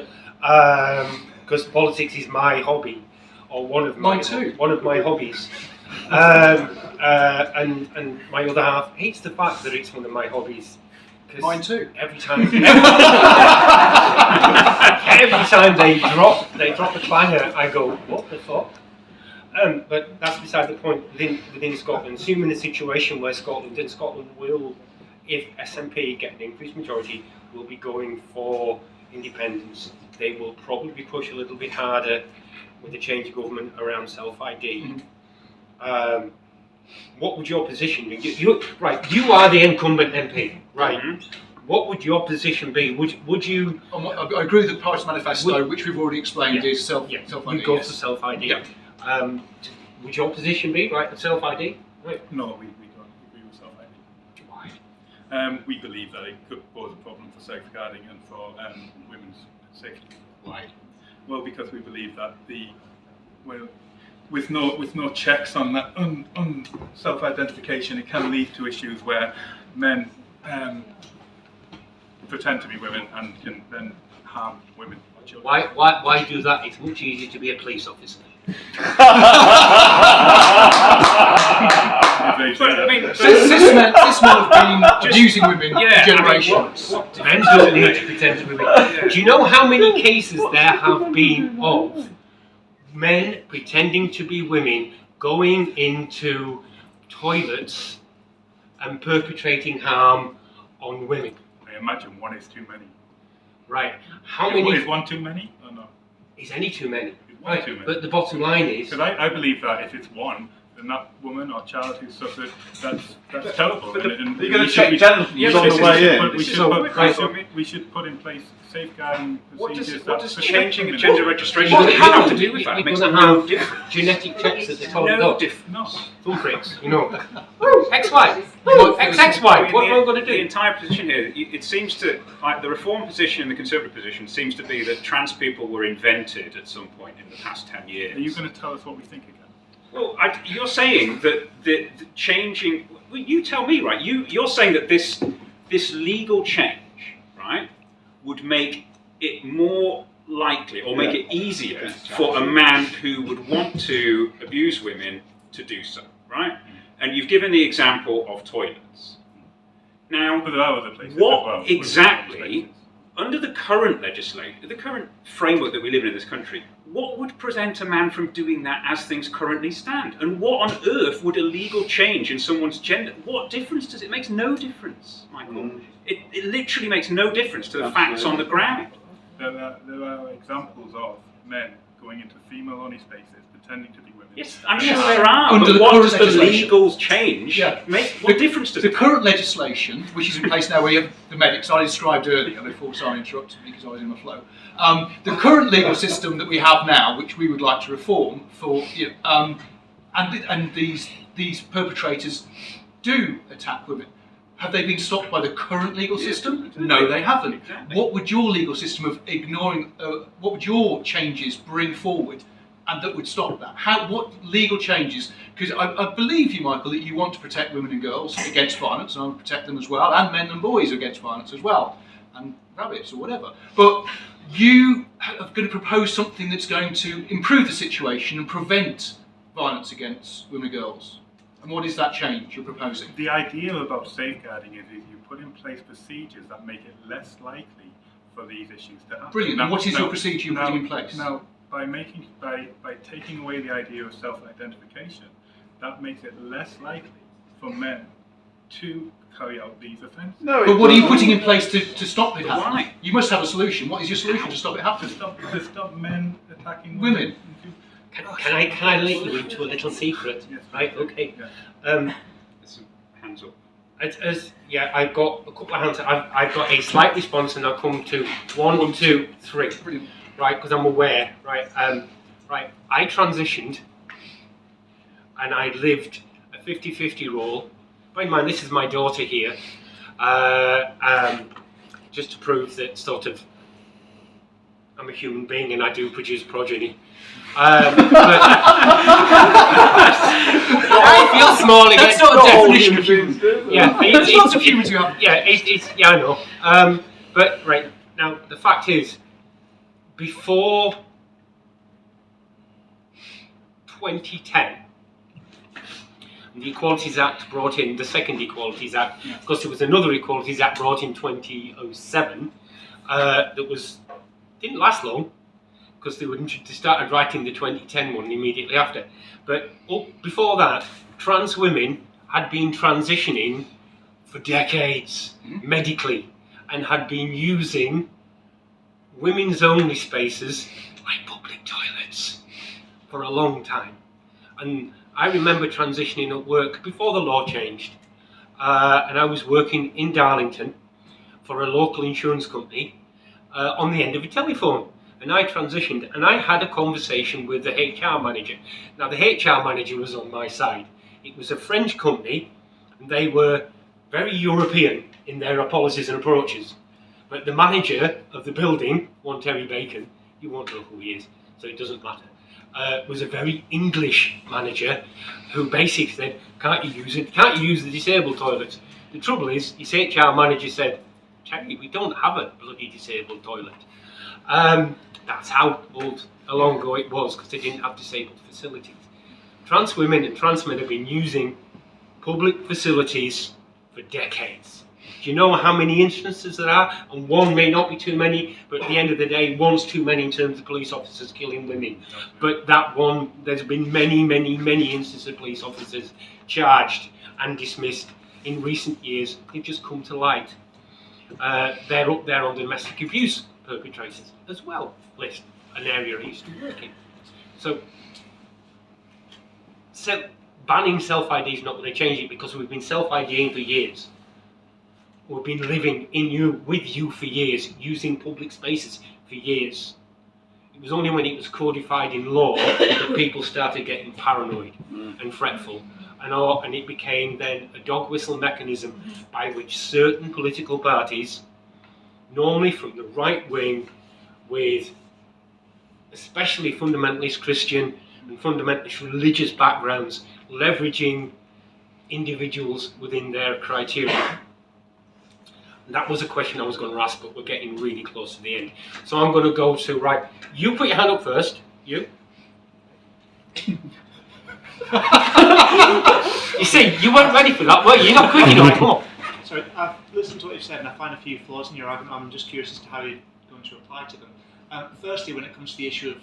[SPEAKER 1] Because politics is my hobby, or one of my hobbies. And my other half hates the fact that it's one of my hobbies.
[SPEAKER 3] Mine too.
[SPEAKER 1] Every time they drop a clanger, I go, what the fuck? But that's beside the point. Within Scotland, assuming a situation where Scotland will if SNP get an increased majority, will be going for independence. They will probably push a little bit harder with the change of government around self-ID. What would your position be? You are the incumbent MP, right? What would your position be? Would you?
[SPEAKER 3] I agree with the Paris Manifesto, which we've already explained is self-ID.
[SPEAKER 1] You go for self-ID. Yeah. Would your position be right? Self-ID? Right.
[SPEAKER 6] No, we don't agree with self-ID.
[SPEAKER 1] Why?
[SPEAKER 6] We believe that it could pose a problem for safeguarding and for women's safety.
[SPEAKER 1] Why?
[SPEAKER 6] Well, because we believe that with no checks on that on self-identification, it can lead to issues where men pretend to be women and can then harm women or children.
[SPEAKER 1] Why do that? It's much easier to be a police officer.
[SPEAKER 3] Cis men have been abusing women for generations.
[SPEAKER 1] Men don't need to pretend to be women. Do you know how many cases there have been of men pretending to be women going into toilets and perpetrating harm on women?
[SPEAKER 6] I imagine one is too many.
[SPEAKER 1] Right. How many?
[SPEAKER 6] Is one too many or no?
[SPEAKER 1] Is any too many?
[SPEAKER 6] Right. Too many.
[SPEAKER 1] But the bottom line is...
[SPEAKER 6] Because I believe that if it's one, then that woman or child who suffered, that's terrible.
[SPEAKER 12] But you're going to check gender on the way in.
[SPEAKER 6] We should put in place safeguarding procedures.
[SPEAKER 7] What does changing a gender registration
[SPEAKER 1] have
[SPEAKER 7] to do with that?
[SPEAKER 1] You're going to have genetic checks that they told you no. Thumbprints, you know. XY. XXY. What am I going to do?
[SPEAKER 7] The entire position here, it seems to, like the Reform position and the Conservative position seems to be that trans people were invented at some point in the past 10 years.
[SPEAKER 6] Are you going to tell us what we think again?
[SPEAKER 7] Well, you're saying that the changing, well, you tell me, right? You're saying that this legal change, right, would make it more likely or make it easier for a man who would want to abuse women to do so, right? And you've given the example of toilets. Now,
[SPEAKER 6] but there are other places
[SPEAKER 7] what
[SPEAKER 6] as well,
[SPEAKER 7] exactly, under the current legislation, the current framework that we live in this country, what would prevent a man from doing that as things currently stand? And what on earth would a legal change in someone's gender, what difference does it? It makes no difference, Michael. It literally makes no difference to the facts on the ground.
[SPEAKER 6] There are examples of men going into female-only spaces pretending to be women.
[SPEAKER 7] Yes, I'm sure there are.
[SPEAKER 3] Under
[SPEAKER 7] But
[SPEAKER 3] the
[SPEAKER 7] what
[SPEAKER 3] current
[SPEAKER 7] does the
[SPEAKER 3] legislation.
[SPEAKER 7] legal change make? What difference does
[SPEAKER 3] the
[SPEAKER 7] it make?
[SPEAKER 3] current legislation, which is in place now, where you have the medics I described earlier before Simon interrupted me because I was in my flow. The current legal system that we have now, which we would like to reform, for and these perpetrators do attack women. Have they been stopped by the current legal system? No, they haven't.
[SPEAKER 7] Exactly.
[SPEAKER 3] What would your legal system of ignoring? What would your changes bring forward, and that would stop that? What legal changes? Because I believe you, Michael, that you want to protect women and girls against violence, and I want to protect them as well, and men and boys against violence as well, and rabbits or whatever. But you are going to propose something that's going to improve the situation and prevent violence against women and girls. And what is that change you're proposing?
[SPEAKER 6] The idea about safeguarding is you put in place procedures that make it less likely for these issues to happen.
[SPEAKER 3] Brilliant. And what is your procedure you're putting in place?
[SPEAKER 6] Now, by taking away the idea of self-identification, that makes it less likely for men to carry out these offences.
[SPEAKER 3] No, but what are you putting in place to stop it
[SPEAKER 7] Why?
[SPEAKER 3] happening? You must have a solution. What is your solution to stop it happening?
[SPEAKER 6] To stop men attacking
[SPEAKER 3] women.
[SPEAKER 1] Can I let you into a little secret?
[SPEAKER 6] Yes.
[SPEAKER 1] Right, okay.
[SPEAKER 6] Yeah.
[SPEAKER 7] Hands up.
[SPEAKER 1] I've got a couple of hands. I've got a slight response, and I'll come to 1, 2, 3.
[SPEAKER 3] Brilliant.
[SPEAKER 1] Right, because I'm aware. Right, right. I transitioned, and I lived a 50-50 role. Bear in mind, this is my daughter here. Just to prove that sort of I'm a human being and I do produce progeny. I feel small again.
[SPEAKER 3] That's not a definition of human.
[SPEAKER 1] Yeah,
[SPEAKER 3] there's lots of humans who have.
[SPEAKER 1] Yeah, I know. But right now, the fact is, before 2010, the Equalities Act brought in the second Equalities Act, because there was another Equalities Act brought in 2007 that didn't last long, because they started writing the 2010 one immediately after. But before that, trans women had been transitioning for decades medically and had been using women's only spaces like public toilets for a long time. And I remember transitioning at work before the law changed, and I was working in Darlington for a local insurance company on the end of a telephone. And I transitioned and I had a conversation with the HR manager. Now the HR manager was on my side. It was a French company and they were very European in their policies and approaches. But the manager of the building, one Terry Bacon, you won't know who he is, so it doesn't matter, was a very English manager who basically said, can't you use the disabled toilets? The trouble is, his HR manager said, Terry, we don't have a bloody disabled toilet. That's how long ago it was, because they didn't have disabled facilities. Trans women and trans men have been using public facilities for decades. Do you know how many instances there are? And one may not be too many, but at the end of the day, one's too many in terms of police officers killing women. But that one, there's been many, many, many instances of police officers charged and dismissed in recent years. They've just come to light. They're up there on the domestic abuse perpetrators as well list, an area I used to work in. So banning self-ID is not going to change it, because we've been self-IDing for years. We've been living with you for years, using public spaces for years. It was only when it was codified in law that people started getting paranoid and fretful, and it became then a dog whistle mechanism by which certain political parties, normally from the right wing, with especially fundamentalist Christian and fundamentalist religious backgrounds, leveraging individuals within their criteria. And that was a question I was going to ask, but we're getting really close to the end. So I'm going to go to, right, you put your hand up first, you. You see, you weren't ready for that, were you? You're not quick enough, come on.
[SPEAKER 13] Sorry, I've listened to what you've said and I find a few flaws in your argument. I'm just curious as to how you're going to apply to them. Firstly, when it comes to the issue of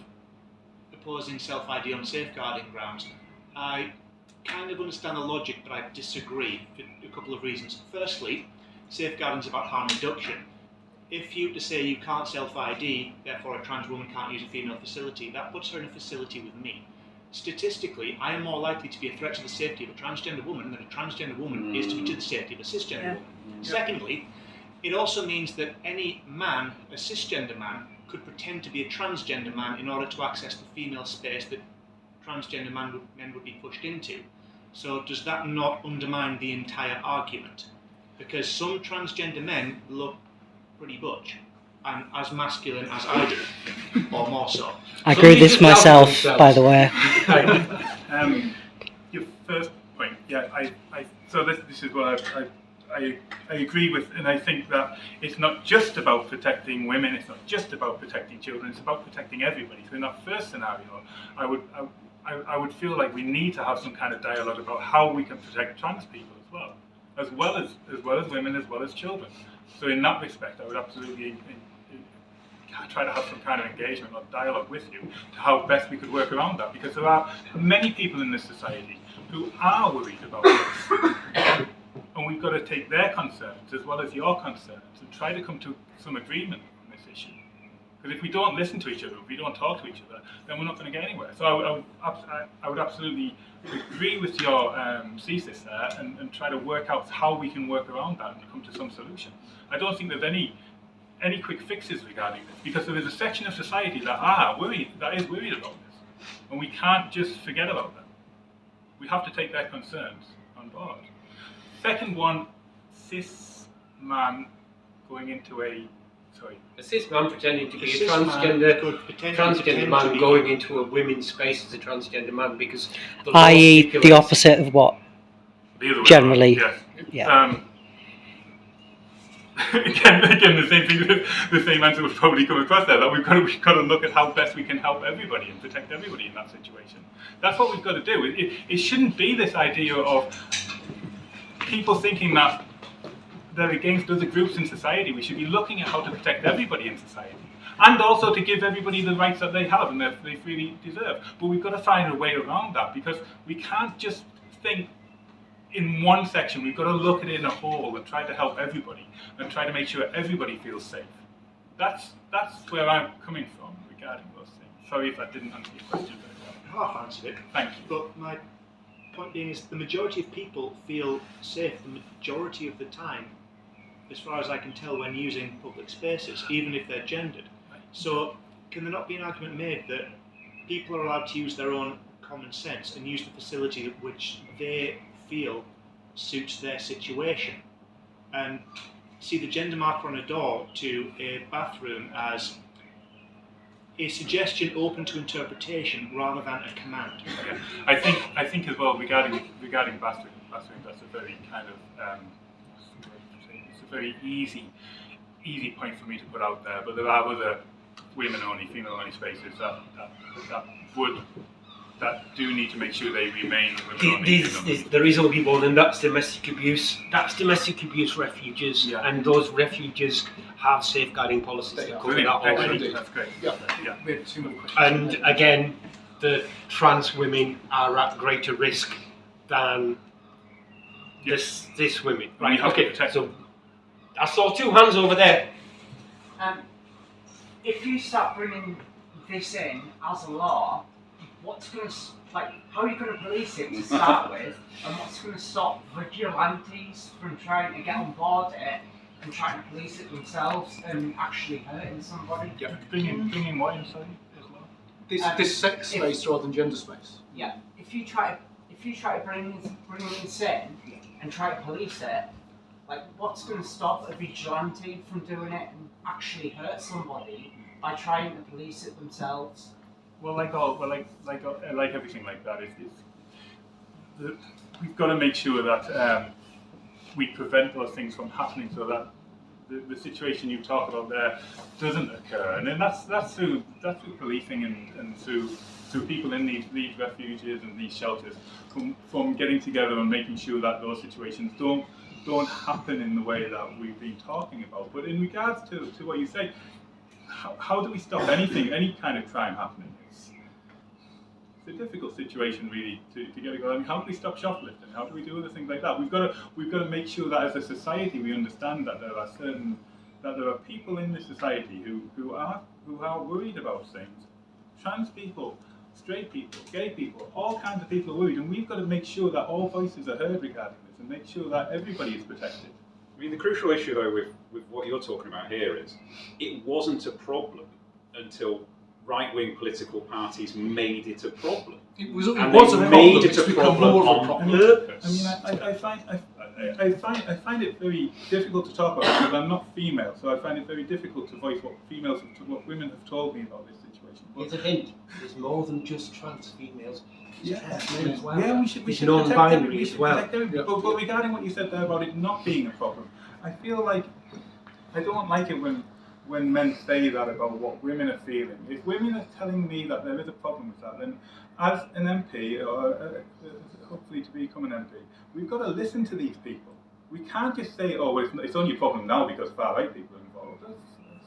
[SPEAKER 13] opposing self-ID on safeguarding grounds, I kind of understand the logic, but I disagree for a couple of reasons. Firstly, safeguarding is about harm reduction. If you to say you can't self-ID, therefore a trans woman can't use a female facility, that puts her in a facility with me. Statistically, I am more likely to be a threat to the safety of a transgender woman than a transgender woman is to the safety of a cisgender woman. Secondly, it also means that any man, a cisgender man, could pretend to be a transgender man in order to access the female space that transgender men would be pushed into. So does that not undermine the entire argument? Because some transgender men look pretty butch and as masculine as I do, or more so.
[SPEAKER 4] I grew this myself, by the way.
[SPEAKER 6] Your first point, yeah, so this is what I agree with, and I think that it's not just about protecting women, it's not just about protecting children, it's about protecting everybody. So in that first scenario, I would feel like we need to have some kind of dialogue about how we can protect trans people as well as women, as well as children. So in that respect, I would absolutely try to have some kind of engagement or dialogue with you to how best we could work around that, because there are many people in this society who are worried about this. And we've got to take their concerns as well as your concerns and try to come to some agreement on this issue. Because if we don't listen to each other, if we don't talk to each other, then we're not going to get anywhere. So I would absolutely agree with your thesis there and try to work out how we can work around that and come to some solution. I don't think there's any quick fixes regarding this, because there is a section of society that is worried about this. And we can't just forget about them. We have to take their concerns on board. Second one, cis man going into a
[SPEAKER 1] cis man pretending to be a transgender man going into a women's space as a transgder man, because
[SPEAKER 4] i.e. the opposite of what generally,
[SPEAKER 6] yeah. Again, the same thing, the same answer would probably come across there, that we've got to look at how best we can help everybody and protect everybody in that situation. That's what we've got to do. It shouldn't be this idea of people thinking that they're against other groups in society. We should be looking at how to protect everybody in society, and also to give everybody the rights that they have and that they freely deserve. But we've got to find a way around that, because we can't just think in one section, we've got to look at it in a whole and try to help everybody and try to make sure everybody feels safe. That's where I'm coming from regarding those things. Sorry if I didn't answer your question very well.
[SPEAKER 13] Half answered it.
[SPEAKER 6] Thank you.
[SPEAKER 13] But my point being is the majority of people feel safe the majority of the time, as far as I can tell, when using public spaces, even if they're gendered. So can there not be an argument made that people are allowed to use their own common sense and use the facility which they feel suits their situation, and see the gender marker on a door to a bathroom as a suggestion open to interpretation rather than a command?
[SPEAKER 6] Yeah. I think as well regarding bathrooms, that's a very kind of it's a very easy point for me to put out there. But there are other women-only, female-only spaces that do need to make sure they remain women-only.
[SPEAKER 1] There is only one, and that's domestic abuse. That's domestic abuse refuges, and those refuges have safeguarding policies that cover that already.
[SPEAKER 6] That's great.
[SPEAKER 3] Yeah. We have 2 more questions.
[SPEAKER 1] And again, the trans women are at greater risk than this women. Right? Okay. So I saw 2 hands over there.
[SPEAKER 11] If you start bringing this in as a law, what's going to, how are you going to police it to start with, and what's going to stop vigilantes from trying to get on board it and trying to police it themselves and actually hurting somebody?
[SPEAKER 6] Yeah. Bringing what in, sorry, as well?
[SPEAKER 3] This sex space rather than gender space.
[SPEAKER 11] Yeah. If you try to bring this in and try to police it, what's going to stop a vigilante from doing it and actually hurt somebody by trying to police it themselves?
[SPEAKER 6] Well, like everything like that, we've got to make sure that we prevent those things from happening, so that the situation you talk about there doesn't occur. And then that's through policing and through people in these refuges and these shelters from getting together and making sure that those situations don't happen in the way that we've been talking about. But in regards to what you say, how do we stop any kind of crime happening? It's a difficult situation really to get it going. I mean, how do we stop shoplifting? How do we do other things like that? We've got to make sure that as a society we understand that there are people in this society who are worried about things. Trans people, straight people, gay people, all kinds of people are worried, and we've got to make sure that all voices are heard regarding this and make sure that everybody is protected.
[SPEAKER 7] I mean, the crucial issue though with what you're talking about here is it wasn't a problem until right-wing political parties made it a problem.
[SPEAKER 3] It was a
[SPEAKER 7] problem on purpose.
[SPEAKER 6] I mean, I find it very difficult to talk about because I'm not female, so I find it very difficult to voice what women have told me about this situation.
[SPEAKER 1] It's a hint. There's more than just trans females.
[SPEAKER 6] As well. Yeah, we should
[SPEAKER 1] non-binary as well.
[SPEAKER 6] But regarding what you said there about it not being a problem, I feel like I don't like it when men say that about what women are feeling. If women are telling me that there is a problem with that, then as an MP, or hopefully to become an MP, we've got to listen to these people. We can't just say, oh, well, it's only a problem now because far-right people are involved.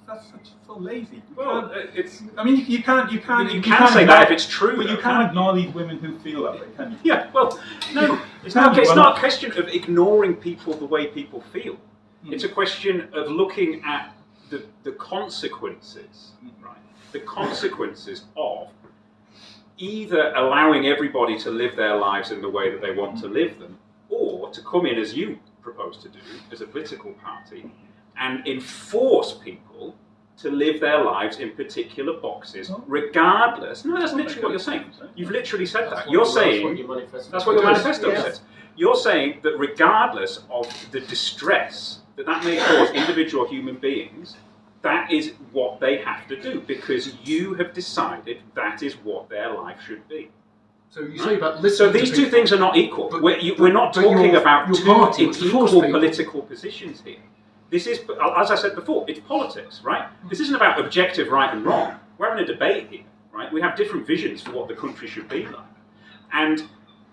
[SPEAKER 6] That's so lazy.
[SPEAKER 7] Well,
[SPEAKER 6] I mean, you can't
[SPEAKER 7] say that if it's true.
[SPEAKER 6] But you can't ignore these women who feel that way, can you?
[SPEAKER 7] Yeah. Well, no. It's not a question of ignoring people the way people feel. It's a question of looking at the consequences, right? The consequences of either allowing everybody to live their lives in the way that they want to live them, or to come in, as you propose to do, as a political party, and enforce people to live their lives in particular boxes, regardless. No, that's literally what you're saying. You've literally said that. You're saying that's what your manifesto says. You're saying that regardless of the distress that may cause individual human beings, that is what they have to do because you have decided that is what their life should be.
[SPEAKER 3] So you say about listening.
[SPEAKER 7] So these two things are not equal. We're not talking about two equal political positions here. This is, as I said before, it's politics, right? This isn't about objective right and wrong. We're having a debate here, right? We have different visions for what the country should be like. And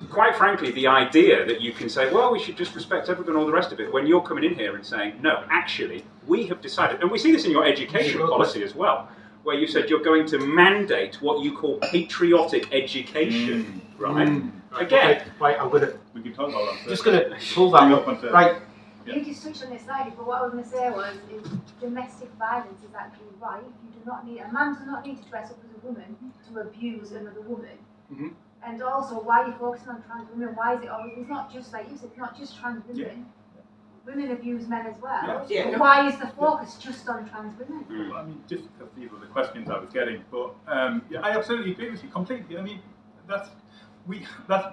[SPEAKER 7] quite frankly, the idea that you can say, well, we should just respect everyone and all the rest of it, when you're coming in here and saying, no, actually, we have decided, and we see this in your education policy as well, where you said you're going to mandate what you call patriotic education, right?
[SPEAKER 1] again, right, I'm gonna.
[SPEAKER 6] We can talk about that.
[SPEAKER 1] Just gonna pull that up. Right.
[SPEAKER 14] You just touched on it slightly, but what I was going to say was, is domestic violence is actually right. You do not need, a man does not need to dress up as a woman to abuse another woman.
[SPEAKER 3] Mm-hmm.
[SPEAKER 14] And also, why are you focusing on trans women? Why is it always, it's not just like you said, it's not just trans women. Yeah. Women abuse men as well.
[SPEAKER 6] Yeah.
[SPEAKER 14] But why is the focus just on trans women?
[SPEAKER 6] Well, I mean, just because these were the questions I was getting, but yeah, I absolutely agree with you completely. I mean, that's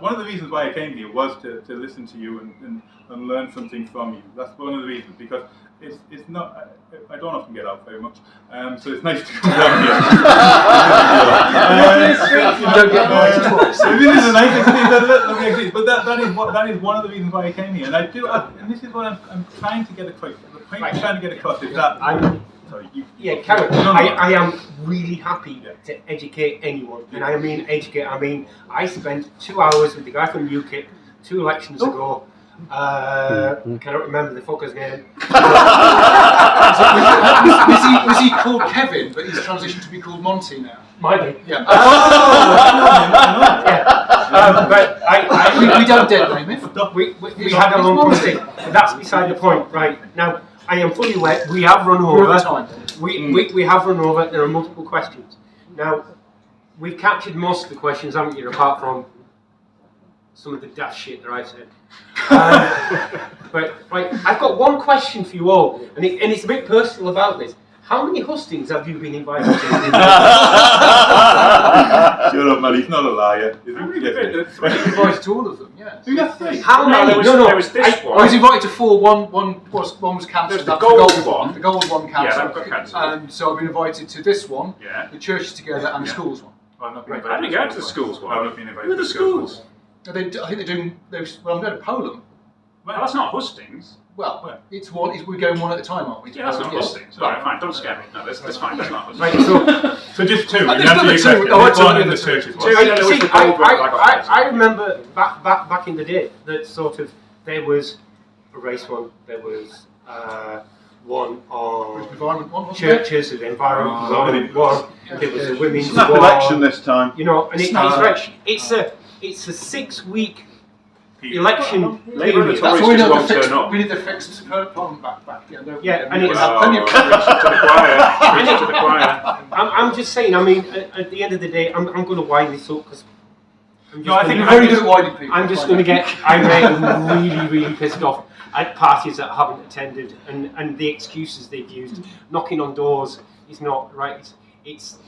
[SPEAKER 6] one of the reasons why I came here was to listen to you and learn something from you. That's one of the reasons, because it's not, I don't often get out very much, so it's nice to come down here.
[SPEAKER 3] You don't get noise twice.
[SPEAKER 6] This is a nice experience, but that is one of the reasons why I came here, and this is what I'm trying to get across. The point I'm trying to get across is that
[SPEAKER 1] Karen, I am really happy to educate anyone, and I mean educate. I mean, I spent 2 hours with the guy from UKIP 2 elections ago. Cannot remember the fucker's name.
[SPEAKER 3] was he called Kevin, but he's transitioned to be called Monty now?
[SPEAKER 1] Might be.
[SPEAKER 3] Yeah.
[SPEAKER 1] But
[SPEAKER 3] we don't dead name him.
[SPEAKER 1] We had a long conversation. That's beside the point. Right now, I am fully aware we have run over. We have run over. There are multiple questions. Now, we've captured most of the questions, haven't you? Apart from some of the daft shit that I said. But right, I've got one question for you all, and it's a bit personal about this. How many hustings have you been invited to?
[SPEAKER 6] Shut up, man. He's not a liar.
[SPEAKER 3] You've invited to all of them, yeah.
[SPEAKER 6] You got 3.
[SPEAKER 1] How many?
[SPEAKER 7] There was this one.
[SPEAKER 3] I was invited to 4. One was cancelled.
[SPEAKER 7] The gold one.
[SPEAKER 3] The gold one cancelled.
[SPEAKER 7] Yeah, that got cancelled.
[SPEAKER 3] And so I've been invited to this one, the Churches Together, and the schools one.
[SPEAKER 6] I've not been
[SPEAKER 7] I didn't go to the schools one.
[SPEAKER 6] I've not been invited
[SPEAKER 7] Who are
[SPEAKER 6] to
[SPEAKER 7] the schools?
[SPEAKER 3] I think they're doing. Well, I'm going to Poland.
[SPEAKER 7] Well, that's not hustings.
[SPEAKER 3] Well, it's one. We're going one at a time, aren't we?
[SPEAKER 7] Yeah, that's not hustings. All right, fine. Don't scare me. No, that's fine. That's not hustings.
[SPEAKER 1] Right,
[SPEAKER 6] so just 2.
[SPEAKER 1] I remember back in the day that sort of there was a race one. There was one on
[SPEAKER 3] environment one,
[SPEAKER 1] churches, the environment one. There was a women's
[SPEAKER 12] snap
[SPEAKER 1] one.
[SPEAKER 12] Election this time.
[SPEAKER 1] You know, and it's a 6-week election period.
[SPEAKER 3] That's why we know the fixed. We need the fixed parliament back.
[SPEAKER 1] Yeah, and it's
[SPEAKER 3] plenty of coverage
[SPEAKER 7] to the choir.
[SPEAKER 1] I'm just saying. I mean, at the end of the day, I'm going to wind this up because.
[SPEAKER 3] I think you're very good at winding people.
[SPEAKER 1] I'm just going to get irate, really pissed off at parties that haven't attended and the excuses they've used. Knocking on doors is not right. It's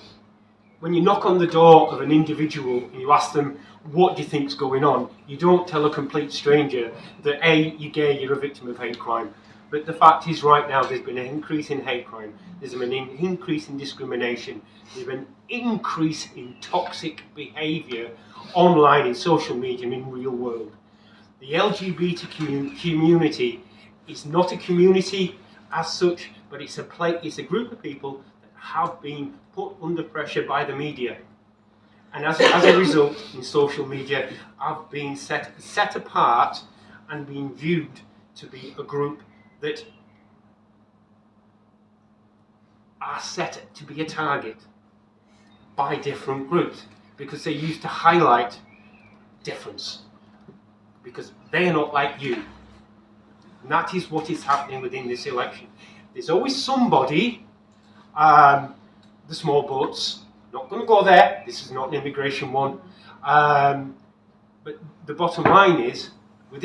[SPEAKER 1] when you knock on the door of an individual and you ask them, what do you think's going on? You don't tell a complete stranger that A, you're gay, you're a victim of hate crime. But the fact is right now there's been an increase in hate crime, there's been an increase in discrimination, there's been an increase in toxic behaviour online in social media and in real world. The LGBT community is not a community as such, but it's a group of people that have been put under pressure by the media. And as a result, in social media, I've been set apart and been viewed to be a group that are set to be a target by different groups because they used to highlight difference because they're not like you. And that is what is happening within this election. There's always somebody, the small boats. Not going to go there. This is not an immigration one. But the bottom line is, with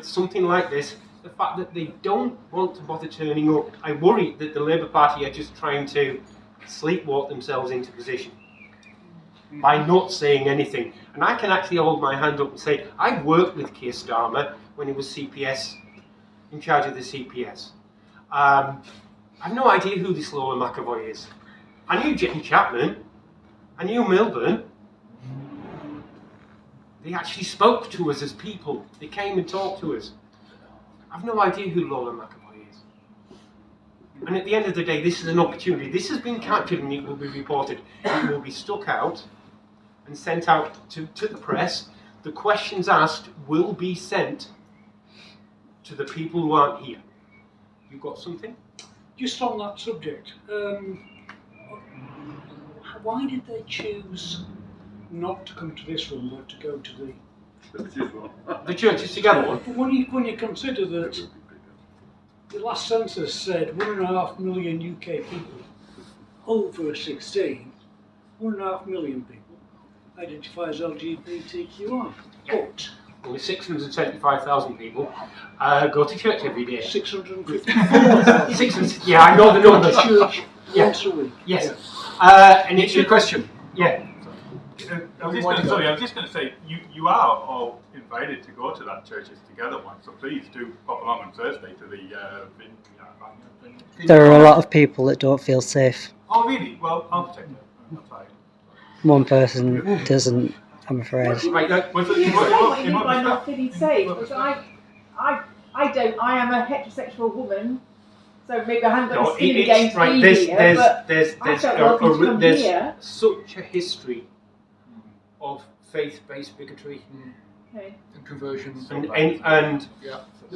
[SPEAKER 1] something like this, the fact that they don't want to bother turning up. I worry that the Labour Party are just trying to sleepwalk themselves into position by not saying anything. And I can actually hold my hand up and say, I worked with Keir Starmer when he was CPS, in charge of the CPS. I have no idea who this Lola McAvoy is. I knew Jane Chapman. I knew Milburn. They actually spoke to us as people. They came and talked to us. I've no idea who Lola McAvoy is. And at the end of the day, this is an opportunity. This has been captured and it will be reported. It will be stuck out and sent out to the press. The questions asked will be sent to the people who aren't here. You got something?
[SPEAKER 15] Just on that subject, why did they choose not to come to this room but to go to the
[SPEAKER 1] The churches together one.
[SPEAKER 15] But when you consider that the last census said 1.5 million UK people over 16, 1.5 million people identify as LGBTQI. But
[SPEAKER 1] only 675,000 people go to church every day.
[SPEAKER 15] 654,000.
[SPEAKER 1] Yeah, I know the numbers.
[SPEAKER 15] Church once a week.
[SPEAKER 1] Yes. And it's your question. Yeah.
[SPEAKER 6] I was just going to say, you are all invited to go to that Churches Together one, so please do pop along on Thursday to the
[SPEAKER 4] There are a lot of people that don't feel safe.
[SPEAKER 6] Oh, really? Well, I'll protect you. That's fine.
[SPEAKER 4] One person doesn't, I'm afraid.
[SPEAKER 9] Explain what you mean by not feeling safe, because I am a heterosexual woman, so maybe I haven't got a skin against here, but I felt welcome to come here.
[SPEAKER 1] Such a history of faith-based bigotry
[SPEAKER 3] and conversion.
[SPEAKER 1] And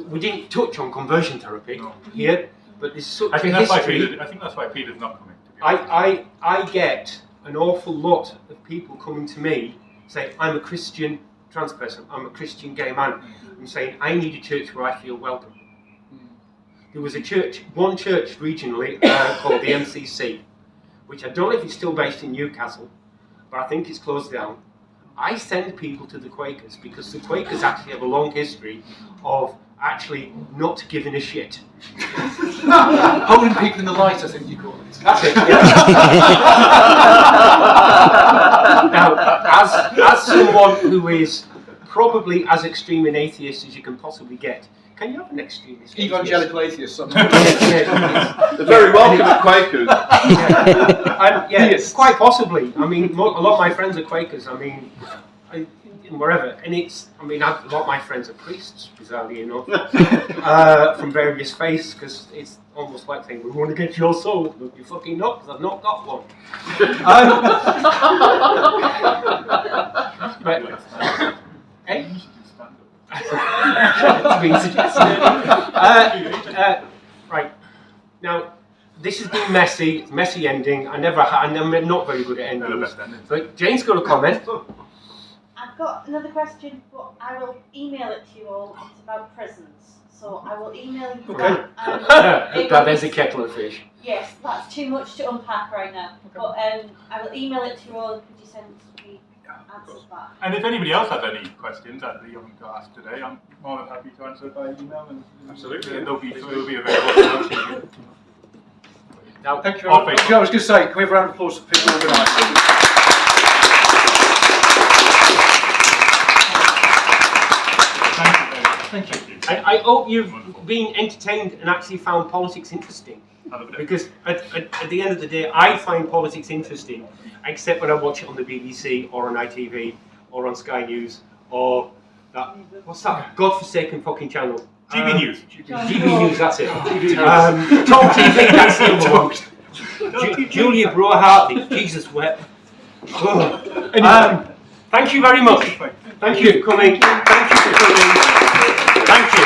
[SPEAKER 1] we didn't touch on conversion therapy here, but there's such a history.
[SPEAKER 6] I think that's why Peter's not coming.
[SPEAKER 1] I get an awful lot of people coming to me saying, I'm a Christian trans person, I'm a Christian gay man. I'm saying, I need a church where I feel welcome. There was one church regionally called the MCC, which I don't know if it's still based in Newcastle, but I think it's closed down. I send people to the Quakers because the Quakers actually have a long history of actually not giving a shit.
[SPEAKER 3] Holding people in the light, I think you call it.
[SPEAKER 1] That's it. Yeah. Now, as someone who is probably as extreme an atheist as you can possibly get, can you have an extremist?
[SPEAKER 3] Evangelical atheist.
[SPEAKER 12] They're very welcome at Quakers.
[SPEAKER 1] Yes, quite possibly. I mean, a lot of my friends are Quakers. I mean, wherever, and a lot of my friends are priests, bizarrely enough, from various faiths, because it's almost like saying, we want to get your soul. No, you fucking not, because I've not got one. Hey? Right. Now, this has been messy ending. I'm not very good at endings. But Jane's got a comment.
[SPEAKER 2] I've got another question, but I will email it to you all. It's about prisons. So I will email you that.
[SPEAKER 1] There's a kettle of fish.
[SPEAKER 2] Yes, that's too much to unpack right now. But I will email it to you all. Could you send me answers back?
[SPEAKER 6] And if anybody else has any questions that you haven't got asked today, I'm more than happy to answer by email. And absolutely, they'll be available to answer you.
[SPEAKER 3] Now, thank you. I was going to say, can we have a round of applause for people organising?
[SPEAKER 1] Thank you. I hope you've been entertained and actually found politics interesting. Because at the end of the day, I find politics interesting, except when I watch it on the BBC or on ITV or on Sky News or that, what's that godforsaken fucking channel?
[SPEAKER 6] GB News.
[SPEAKER 1] GB News, that's it. Talk TV, that's the other one. Julia Brewer-Hartley, Jesus wept. Thank you very much. Thank you for coming. Thank you for coming. Thank you.